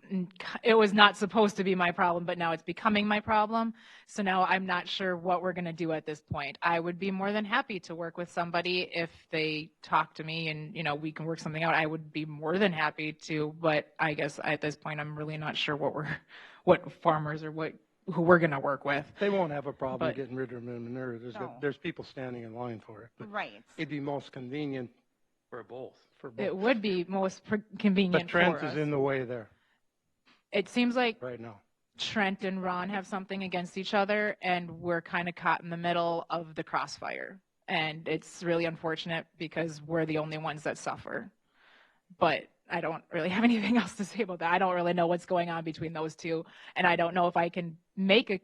It was not supposed to be my problem, but now it's becoming my problem. So now I'm not sure what we're going to do at this point. I would be more than happy to work with somebody if they talk to me and, you know, we can work something out. I would be more than happy to, but I guess at this point, I'm really not sure what farmers or who we're going to work with. They won't have a problem getting rid of manure. There's people standing in line for it. But right. It'd be most convenient for both. It would be most convenient but Trent for us. is in the way there. It seems like right now Trent and Ron have something against each other, and we're kind of caught in the middle of the crossfire. And it's really unfortunate because we're the only ones that suffer. But I don't really have anything else to say about that. I don't really know what's going on between those two, and I don't know if I can make an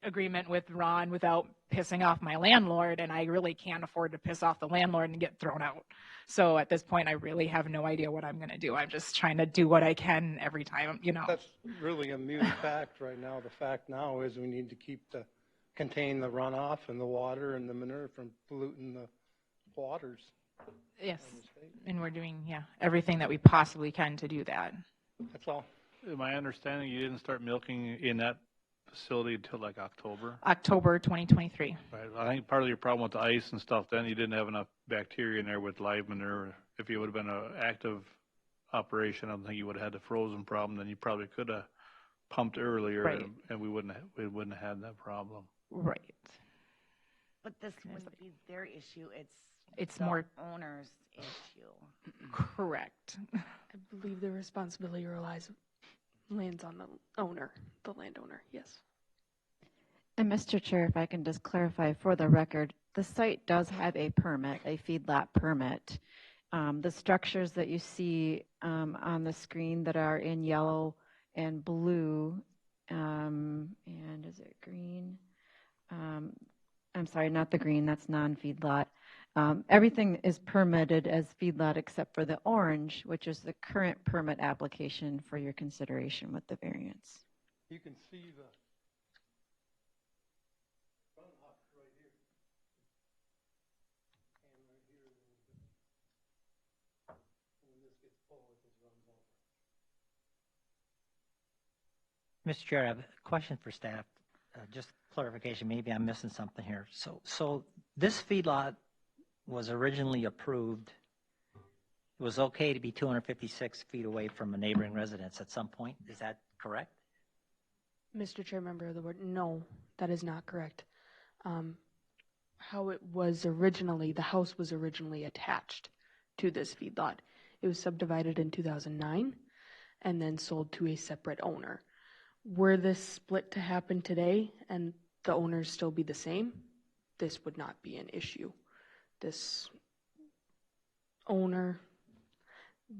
agreement with Ron without pissing off my landlord, and I really can't afford to piss off the landlord and get thrown out. So at this point, I really have no idea what I'm going to do. I'm just trying to do what I can every time, you know. That's really a mute fact right now. The fact now is we need to contain the runoff and the water and the manure from polluting the waters. Yes, and we're doing, everything that we possibly can to do that. That's all. My understanding, you didn't start milking in that facility until like October? October 2023. Right. I think part of your problem with the ice and stuff, then you didn't have enough bacteria in there with live manure. If you would have been an active operation, I don't think you would have had the frozen problem. Then you probably could have pumped earlier, right. and we wouldn't have had that problem. Right. But this wouldn't be their issue. It's the more owner's issue. Correct. I believe the responsibility lands on the owner, the landowner, yes. And Mr. Chair, if I can just clarify for the record, the site does have a permit, a feedlot permit. The structures that you see on the screen that are in yellow and blue, and is it green? I'm sorry, not the green, that's non-feedlot. Everything is permitted as feedlot except for the orange, which is the current permit application for your consideration with the variance. You can see the runoff right here. And right here a little bit. When this gets full, it just runs over. Mr. Chair, I have a question for staff. Just clarification, maybe I'm missing something here. So this feedlot was originally approved. It was okay to be 256 feet away from a neighboring residence at some point. Is that correct? Mr. Chair, member of the board, no, that is not correct. How it was originally, the house was originally attached to this feedlot. It was subdivided in 2009 and then sold to a separate owner. Were this split to happen today and the owners still be the same, this would not be an issue. This owner,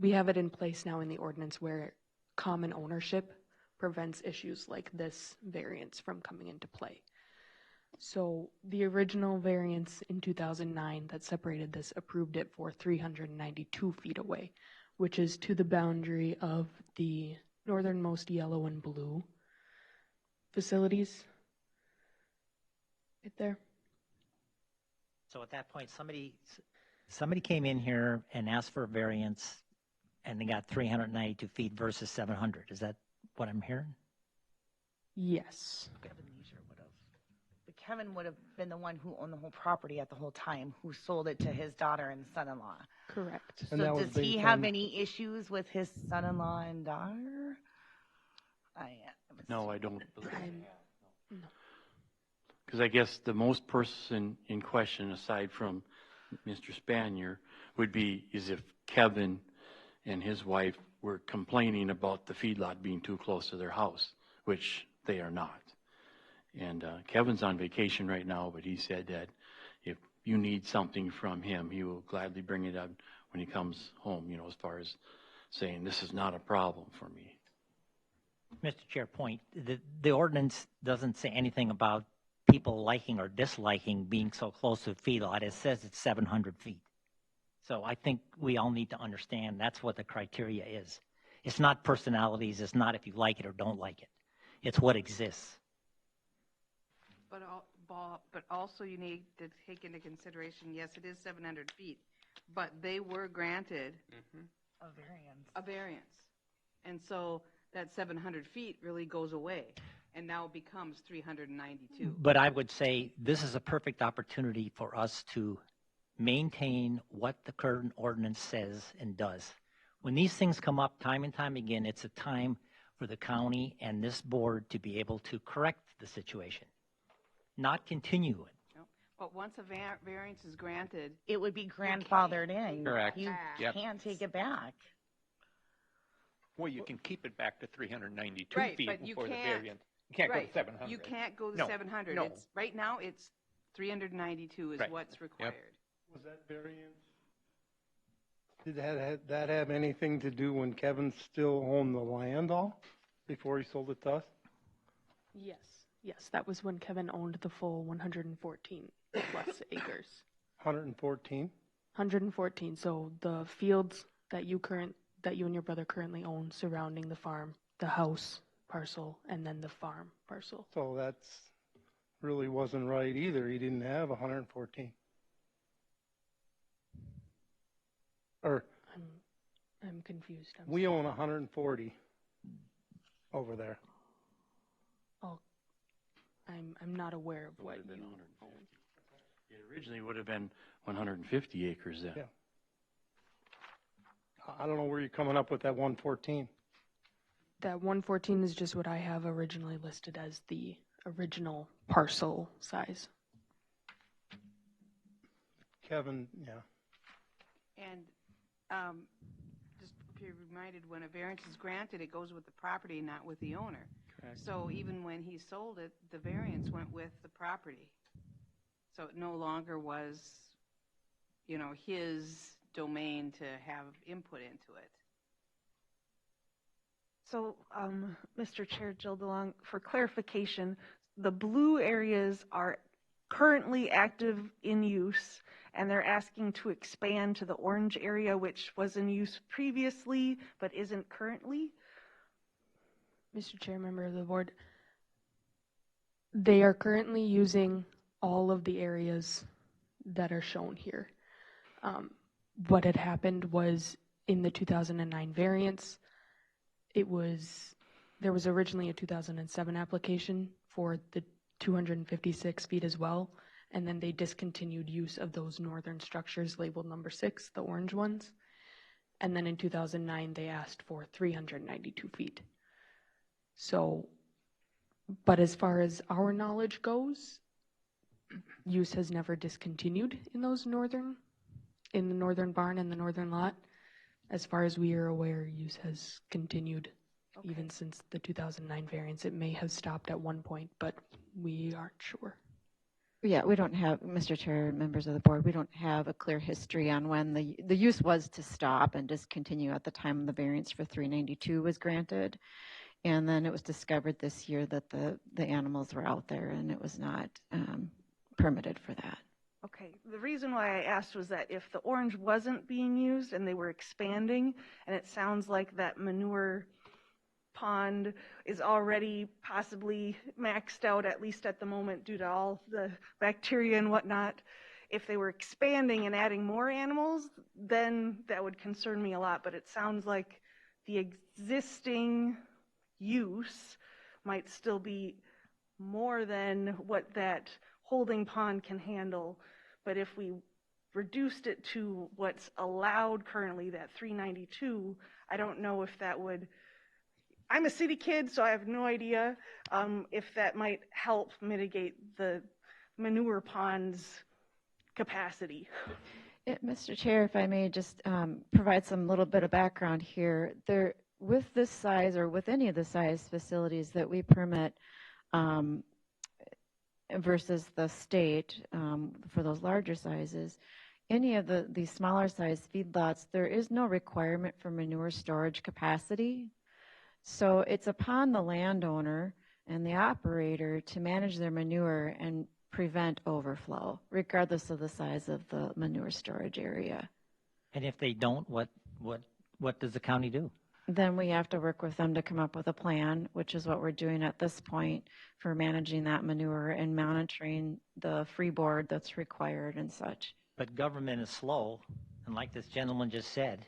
we have it in place now in the ordinance where common ownership prevents issues like this variance from coming into play. So the original variance in 2009 that separated this approved it for 392 feet away, which is to the boundary of the northernmost yellow and blue facilities. Right there. So at that point, somebody came in here and asked for a variance, and they got 392 feet versus 700. Is that what I'm hearing? Yes. But Kevin would have been the one who owned the whole property at the whole time, who sold it to his daughter and son-in-law. Correct. And So that was does he based have on- any issues with his son-in-law and daughter? No, I don't believe. No. Because I guess the most person in question, aside from Mr. Spanier, would be is if Kevin and his wife were complaining about the feedlot being too close to their house, which they are not. And Kevin's on vacation right now, but he said that if you need something from him, he will gladly bring it up when he comes home, you know, as far as saying this is not a problem for me. Mr. Chair, point. The ordinance doesn't say anything about people liking or disliking being so close to the feedlot. It says it's 700 feet. So I think we all need to understand that's what the criteria is. It's not personalities. It's not if you like it or don't like it. It's what exists. But also you need to take into consideration, yes, it is 700 feet, but they were granted a variance. And so that 700 feet really goes away and now becomes 392. But I would say this is a perfect opportunity for us to maintain what the current ordinance says and does. When these things come up time and time again, it's a time for the county and this board to be able to correct the situation, not continue it. No. But once a variance is granted, it would be grandfathered in. Correct. You Yep. can't take it back. Well, you can keep it back to 392 right, feet but you before the can't, variance. You can't right, go to 700. You can't go to No, 700. no. It's, right now, it's 392 is Right. what's required. Was that variance? Did that have anything to do when Kevin still owned the land all before he sold it to us? Yes, that was when Kevin owned the full 114 plus acres. 114? 114. So the fields that you and your brother currently own surrounding the farm, the house parcel, and then the farm parcel. So that's really wasn't right either. He didn't have 114. Or I'm confused. we own 140 over there. Oh, I'm not aware of what you own. It originally would have been 150 acres then. Yeah. I don't know where you're coming up with that 114. That 114 is just what I have originally listed as the original parcel size. Kevin, yeah. And just be reminded, when a variance is granted, it goes with the property, not with the owner. Correct. So even when he sold it, the variance went with the property. So it no longer was, you know, his domain to have input into it. So, Mr. Chair, Jill DeLong, for clarification, the blue areas are currently active in use, and they're asking to expand to the orange area, which was in use previously but isn't currently. Mr. Chair, member of the board, they are currently using all of the areas that are shown here. What had happened was in the 2009 variance, there was originally a 2007 application for the 256 feet as well, and then they discontinued use of those northern structures labeled number 6, the orange ones. And then in 2009, they asked for 392 feet. So, but as far as our knowledge goes, use has never discontinued in the northern barn and the northern lot. As far as we are aware, use has continued even since the 2009 variance. It may have stopped at one point, but we aren't sure. Yeah, we don't have, Mr. Chair, members of the board, we don't have a clear history on when the use was to stop and discontinue at the time the variance for 392 was granted. And then it was discovered this year that the animals were out there and it was not permitted for that. Okay, the reason why I asked was that if the orange wasn't being used and they were expanding, and it sounds like that manure pond is already possibly maxed out, at least at the moment, due to all the bacteria and whatnot. If they were expanding and adding more animals, then that would concern me a lot, but it sounds like the existing use might still be more than what that holding pond can handle. But if we reduced it to what's allowed currently, that 392, I don't know if that would, I'm a city kid, so I have no idea if that might help mitigate the manure pond's capacity. Mr. Chair, if I may just provide some little bit of background here. With this size or with any of the size facilities that we permit versus the state for those larger sizes, any of these smaller size feedlots, there is no requirement for manure storage capacity. So it's upon the landowner and the operator to manage their manure and prevent overflow, regardless of the size of the manure storage area. And if they don't, what does the county do? Then we have to work with them to come up with a plan, which is what we're doing at this point for managing that manure and monitoring the freeboard that's required and such. But government is slow, and like this gentleman just said,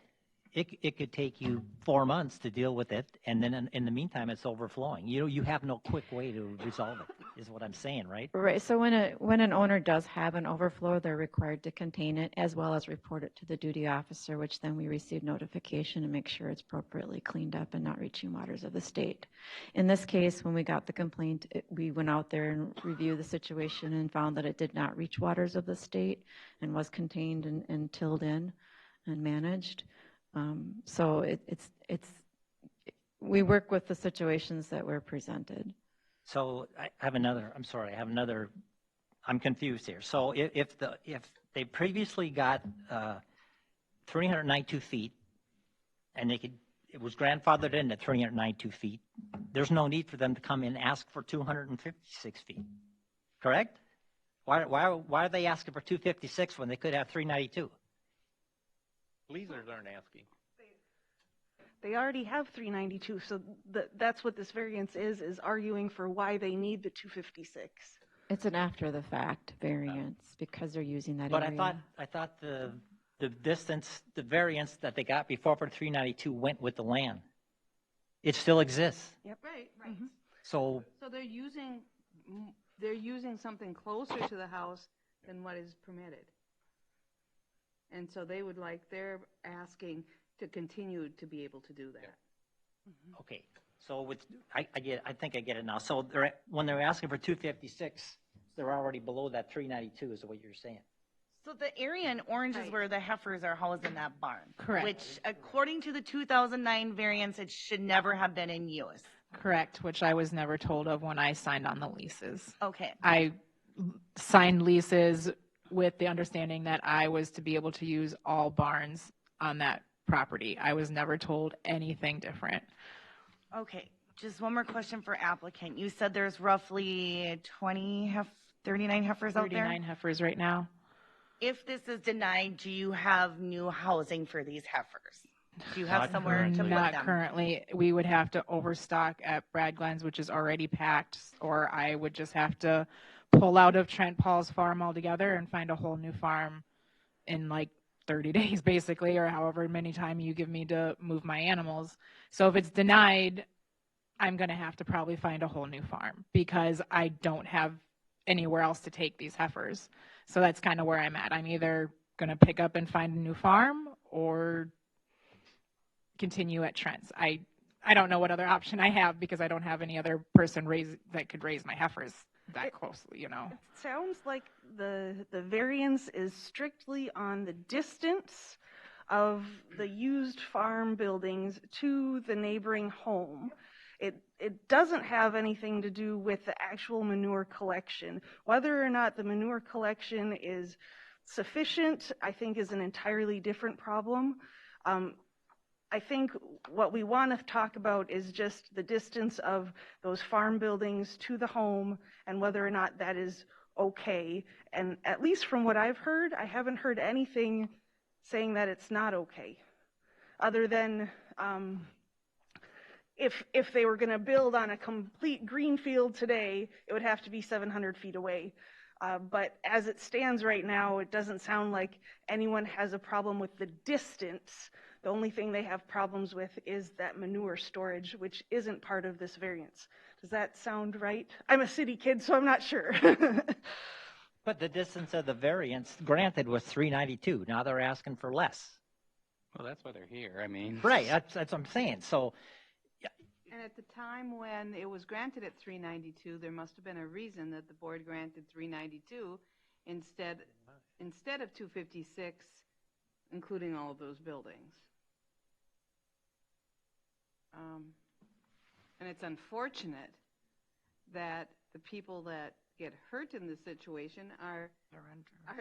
it could take you 4 months to deal with it, and then in the meantime, it's overflowing. You have no quick way to resolve it, is what I'm saying, right? Right. So when an owner does have an overflow, they're required to contain it as well as report it to the duty officer, which then we receive notification and make sure it's appropriately cleaned up and not reaching waters of the state. In this case, when we got the complaint, we went out there and reviewed the situation and found that it did not reach waters of the state and was contained and tilled in and managed. So we work with the situations that were presented. So I have another, I'm confused here. So if they previously got 392 feet and it was grandfathered in at 392 feet, there's no need for them to come in and ask for 256 feet, correct? Why are they asking for 256 when they could have 392? Leasers aren't asking. They already have 392, so that's what this variance is arguing for why they need the 256. It's an after the fact variance because they're using that But area. I thought the distance, the variance that they got before for 392 went with the land. It still exists. Yep. Right. Mm-hmm. So they're using something closer to the house than what is permitted. And so they're asking to continue to be able to do that. Mm-hmm. okay, so I think I get it now. So when they're asking for 256, they're already below that 392 is what you're saying. So the area in orange is where the heifers are housed in that barn. Correct. Which, according to the 2009 variance, it should never have been in use. Correct, which I was never told of when I signed on the leases. Okay. I signed leases with the understanding that I was to be able to use all barns on that property. I was never told anything different. Okay, just one more question for applicant. You said there's roughly 39 heifers out there? 39 heifers right now. If this is denied, do you have new housing for these heifers? Do you have Not somewhere to put Not them? currently. We would have to overstock at Brad Glenn's, which is already packed, or I would just have to pull out of Trent Paul's farm altogether and find a whole new farm in like 30 days, basically, or however many time you give me to move my animals. So if it's denied, I'm going to have to probably find a whole new farm because I don't have anywhere else to take these heifers. So that's kind of where I'm at. I'm either going to pick up and find a new farm or continue at Trent's. I don't know what other option I have because I don't have any other person that could raise my heifers that closely, you know. It sounds like the variance is strictly on the distance of the used farm buildings to the neighboring home. It doesn't have anything to do with the actual manure collection. Whether or not the manure collection is sufficient, I think, is an entirely different problem. I think what we want to talk about is just the distance of those farm buildings to the home and whether or not that is okay. And at least from what I've heard, I haven't heard anything saying that it's not okay, other than if they were going to build on a complete green field today, it would have to be 700 feet away. But as it stands right now, it doesn't sound like anyone has a problem with the distance. The only thing they have problems with is that manure storage, which isn't part of this variance. Does that sound right? I'm a city kid, so I'm not sure. But the distance of the variance granted was 392. Now they're asking for less. Well, that's why they're here. I mean, Right, that's what I'm saying. So, And at the time when it was granted at 392, there must have been a reason that the board granted 392 instead of 256, including all of those buildings. And it's unfortunate that the people that get hurt in this situation are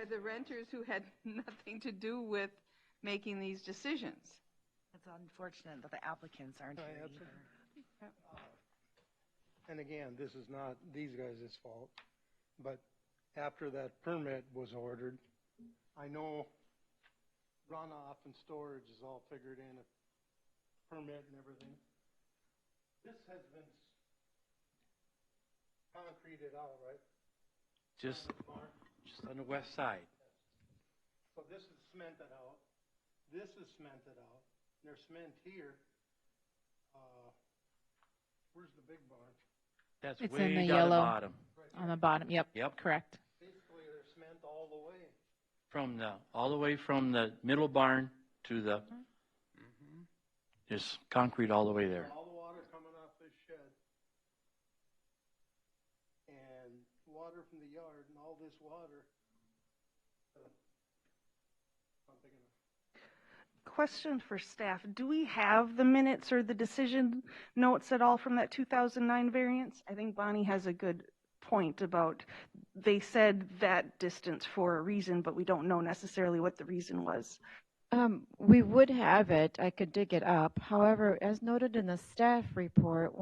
the renters who had nothing to do with making these decisions. It's unfortunate that the applicants aren't here either. And again, this is not these guys' fault, but after that permit was ordered, I know runoff and storage is all figured in, a permit and everything. This has been concreted out, right? Just on the west side. So this is cemented out. This is cemented out. There's cement here. Where's the big barn? That's It's way in the down yellow. the bottom. On the bottom, yep. Yep. Correct. Basically, there's cement all the way. All the way from the middle barn to the, there's concrete all the way there. All the water coming off this shed. And water from the yard and all this water. Question for staff. Do we have the minutes or the decision notes at all from that 2009 variance? I think Bonnie has a good point about they said that distance for a reason, but we don't know necessarily what the reason was. We would have it. I could dig it up. However, as noted in the staff report,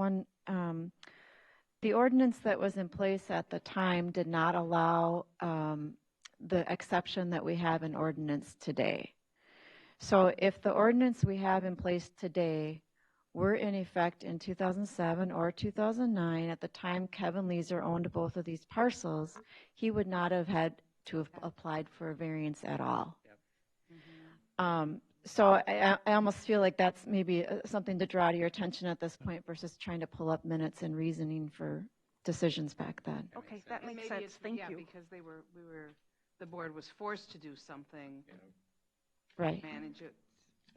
the ordinance that was in place at the time did not allow the exception that we have in ordinance today. So if the ordinance we have in place today were in effect in 2007 or 2009, at the time Kevin Leeser owned both of these parcels, he would not have had to have applied for a variance at all. So I almost feel like that's maybe something to draw to your attention at this point versus trying to pull up minutes and reasoning for decisions back then. Okay, that makes Maybe sense. it's- Thank yeah, you. because the board was forced to do something Right. to manage it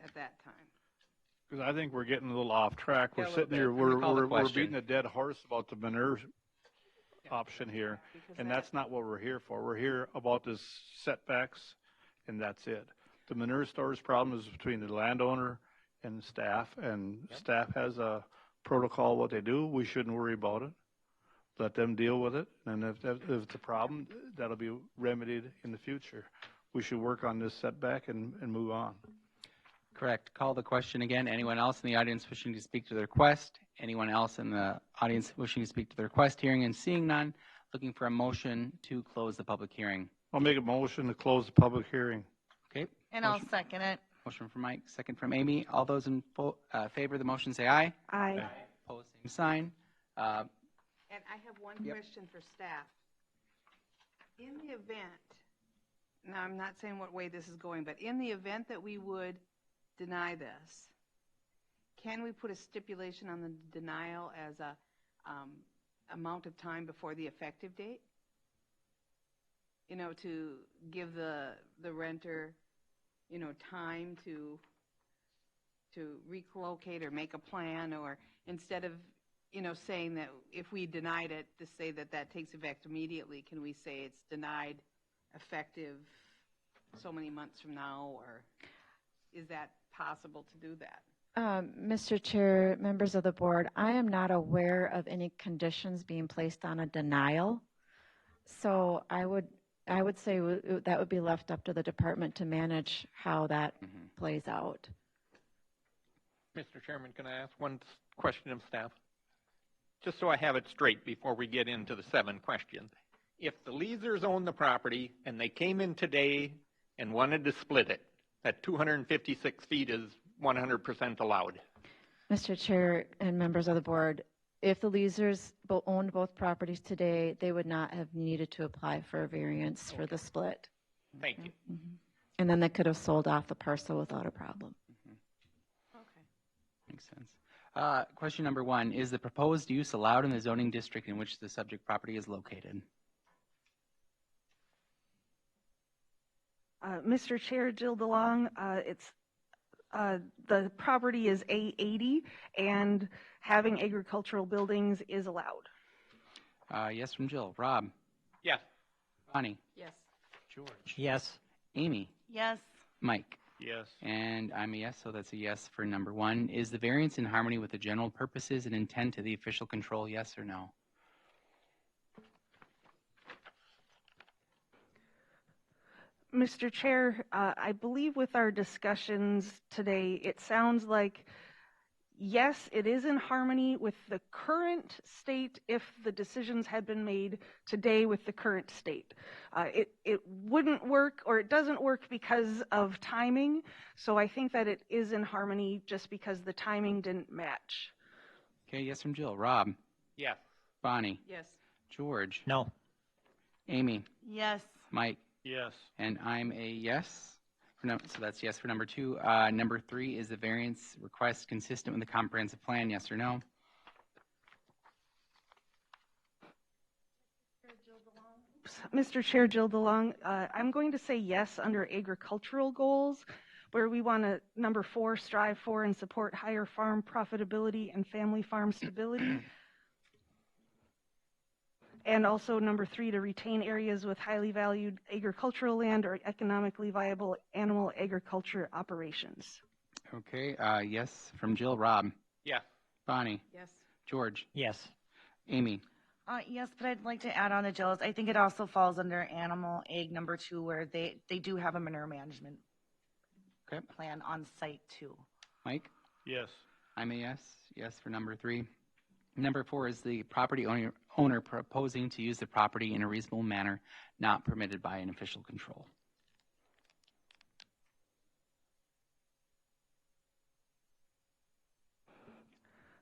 at that time. Because I think we're getting a little off track. We're Yeah, a little sitting here, bit. Let me call the we're question. beating a dead horse about the manure option here, Because and that- that's not what we're here for. We're here about this setbacks, and that's it. The manure storage problem is between the landowner and staff, and staff has a protocol what they do. We shouldn't worry about it. Let them deal with it, and if it's a problem, that'll be remedied in the future. We should work on this setback and move on. correct. Call the question again. Anyone else in the audience wishing to speak to the request? Anyone else in the audience wishing to speak to the request? Hearing and seeing none, looking for a motion to close the public hearing. I'll make a motion to close the public hearing. Okay. And I'll second it. Motion from Mike, second from Amy. All those in favor of the motion say aye. Aye. Opposed, same sign. And I have one question for staff. In the event, now I'm not saying what way this is going, but in the event that we would deny this, can we put a stipulation on the denial as a amount of time before the effective date? You know, to give the renter, you know, time to relocate or make a plan, or instead of, you know, saying that if we denied it, to say that that takes effect immediately, can we say it's denied effective so many months from now, or is that possible to do that? Mr. Chair, members of the board, I am not aware of any conditions being placed on a denial. So I would say that would be left up to the department to manage how that plays out. Mr. Chairman, can I ask one question of staff? Just so I have it straight before we get into the 7 questions. If the leasers own the property and they came in today and wanted to split it, that 256 feet is 100% allowed? Mr. Chair and members of the board, if the leasers owned both properties today, they would not have needed to apply for a variance for the split. Thank you. And then they could have sold off the parcel without a problem. Makes sense. Question number 1, is the proposed use allowed in the zoning district in which the subject property is located? Mr. Chair, Jill DeLong, the property is A80, and having agricultural buildings is allowed. Yes from Jill. Rob? Yes. Bonnie? Yes. George? Yes. Amy? Yes. Mike? Yes. And I'm a yes, so that's a yes for number 1. Is the variance in harmony with the general purposes and intent of the official control, yes or no? Mr. Chair, I believe with our discussions today, it sounds like, yes, it is in harmony with the current state if the decisions had been made today with the current state. It wouldn't work, or it doesn't work because of timing, so I think that it is in harmony just because the timing didn't match. Okay, yes from Jill. Rob? Yes. Bonnie? Yes. George? No. Amy? Yes. Mike? Yes. And I'm a yes. So that's yes for number 2. Number 3, is the variance request consistent with the comprehensive plan, yes or no? Mr. Chair, Jill DeLong, I'm going to say yes under agricultural goals, where we want to, number 4, strive for and support higher farm profitability and family farm stability. And also number 3, to retain areas with highly valued agricultural land or economically viable animal agriculture operations. Okay, yes from Jill. Rob? Yes. Bonnie? Yes. George? Yes. Amy? Yes, but I'd like to add on to Jill's. I think it also falls under animal ag number 2, where they do have a manure management plan on site too. Mike? Yes. I'm a yes. Yes for number 3. Number 4, is the property owner proposing to use the property in a reasonable manner not permitted by an official control?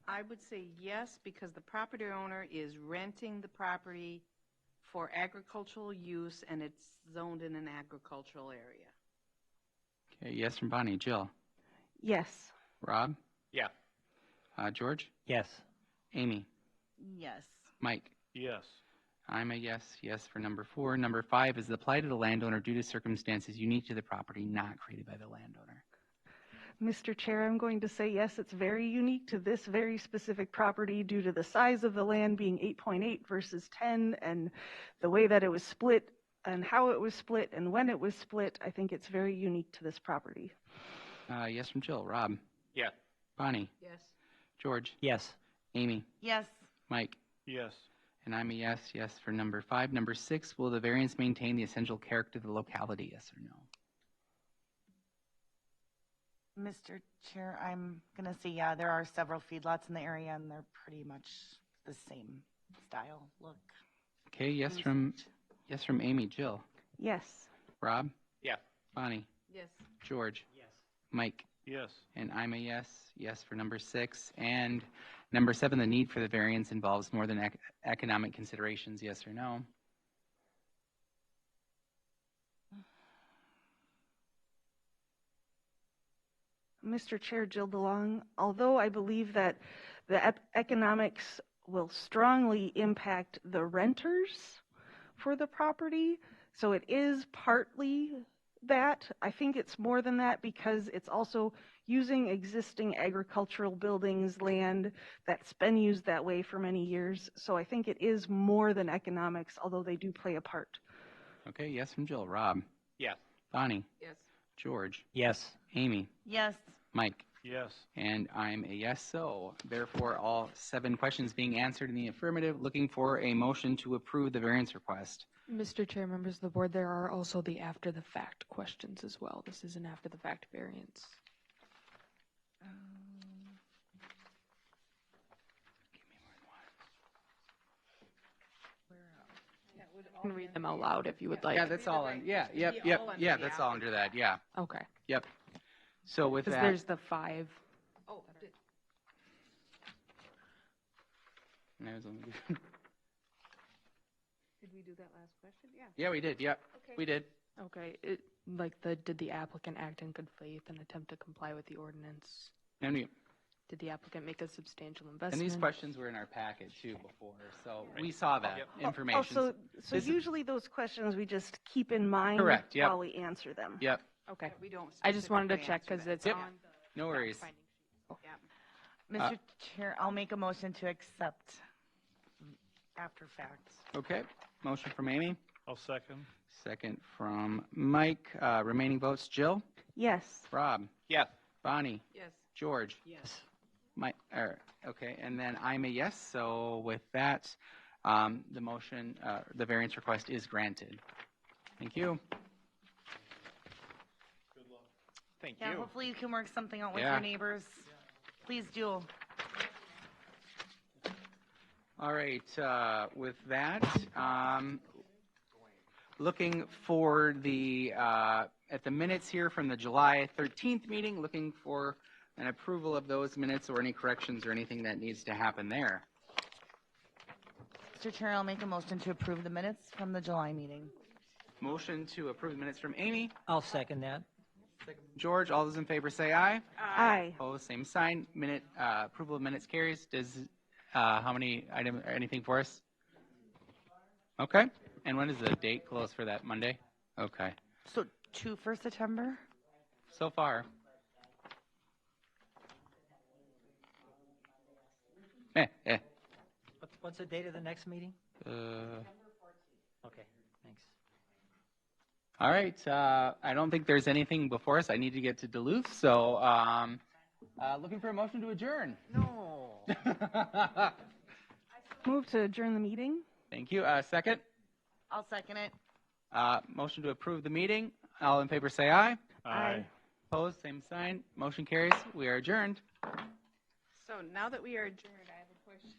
I would say yes, because the property owner is renting the property for agricultural use, and it's zoned in an agricultural area. Okay, yes from Bonnie. Jill? Yes. Rob? Yeah. George? Yes. Amy? Yes. Mike? Yes. I'm a yes. Yes for number 4. Number 5, is the plight of the landowner due to circumstances unique to the property not created by the landowner? Mr. Chair, I'm going to say yes, it's very unique to this very specific property due to the size of the land being 8.8 versus 10, and the way that it was split and how it was split and when it was split. I think it's very unique to this property. Yes from Jill. Rob? Yeah. Bonnie? Yes. George? Yes. Amy? Yes. Mike? Yes. And I'm a yes. Yes for number 5. Number 6, will the variance maintain the essential character of the locality, yes or no? Mr. Chair, I'm going to say yeah. There are several feedlots in the area, and they're pretty much the same style, look. Okay, yes from Amy. Jill? Yes. Rob? Yeah. Bonnie? Yes. George? Yes. Mike? Yes. And I'm a yes. Yes for number 6. And number 7, the need for the variance involves more than economic considerations, yes or no? Mr. Chair, Jill DeLong, although I believe that the economics will strongly impact the renters for the property, so it is partly that. I think it's more than that because it's also using existing agricultural buildings, land that's been used that way for many years. So I think it is more than economics, although they do play a part. Okay, yes from Jill. Rob? Yes. Bonnie? Yes. George? Yes. Amy? Yes. Mike? Yes. And I'm a yes. So therefore, all 7 questions being answered in the affirmative. Looking for a motion to approve the variance request. Mr. Chair, members of the board, there are also the after-the-fact questions as well. This is an after-the-fact variance. I can read them out loud if you would like. Yeah, that's all, that's all under that, yeah, Okay. yep. So with Because that. there's the 5. Oh, And I was only- did we do that last question? Yeah. Yeah, we did, yep, Okay. we did. Okay. Did the applicant act in good faith and attempt to comply with the ordinance? And Did the applicant make a substantial investment? And these questions were in our packet too before, so we saw that information. So This is- usually those questions we just keep in mind Correct, yep. while we answer them. Yep, Okay. We don't. I just wanted to specifically check answer because that. it's Yep. on the no worries. finding sheet. Yeah. Mr. Chair, I'll make a motion to accept after facts. Okay, motion from Amy, I'll second. second from Mike. Remaining votes, Jill, Yes. Rob, Yes. Bonnie, Yes. George, Yes. Mike, okay, and then I'm a yes, so with that, the motion, the variance request is granted. Thank you. Thank Yeah, you. hopefully you can work something out with Yeah. your neighbors. Please do. All right, with that, looking for the, at the minutes here from the July 13th meeting, looking for an approval of those minutes or any corrections or anything that needs to happen there. Mr. Chair, I'll make a motion to approve the minutes from the July meeting. Motion to approve the minutes from Amy. I'll second that. George, all those in favor say aye. Aye. Opposed, same sign. Minute, approval of minutes carries. Does, how many items, anything for us? Okay, and when is the date close for that, Monday? Okay, So 2 for September? so far. What's the date of the next meeting? Uh, Okay, thanks. all right, I don't think there's anything before us. I need to get to Duluth, so, looking for a motion to adjourn. No. Move to adjourn the meeting? Thank you. Second, I'll second it. motion to approve the meeting. All in favor say aye. Aye. Opposed, same sign. Motion carries. We are adjourned. So now that we are adjourned, I have a question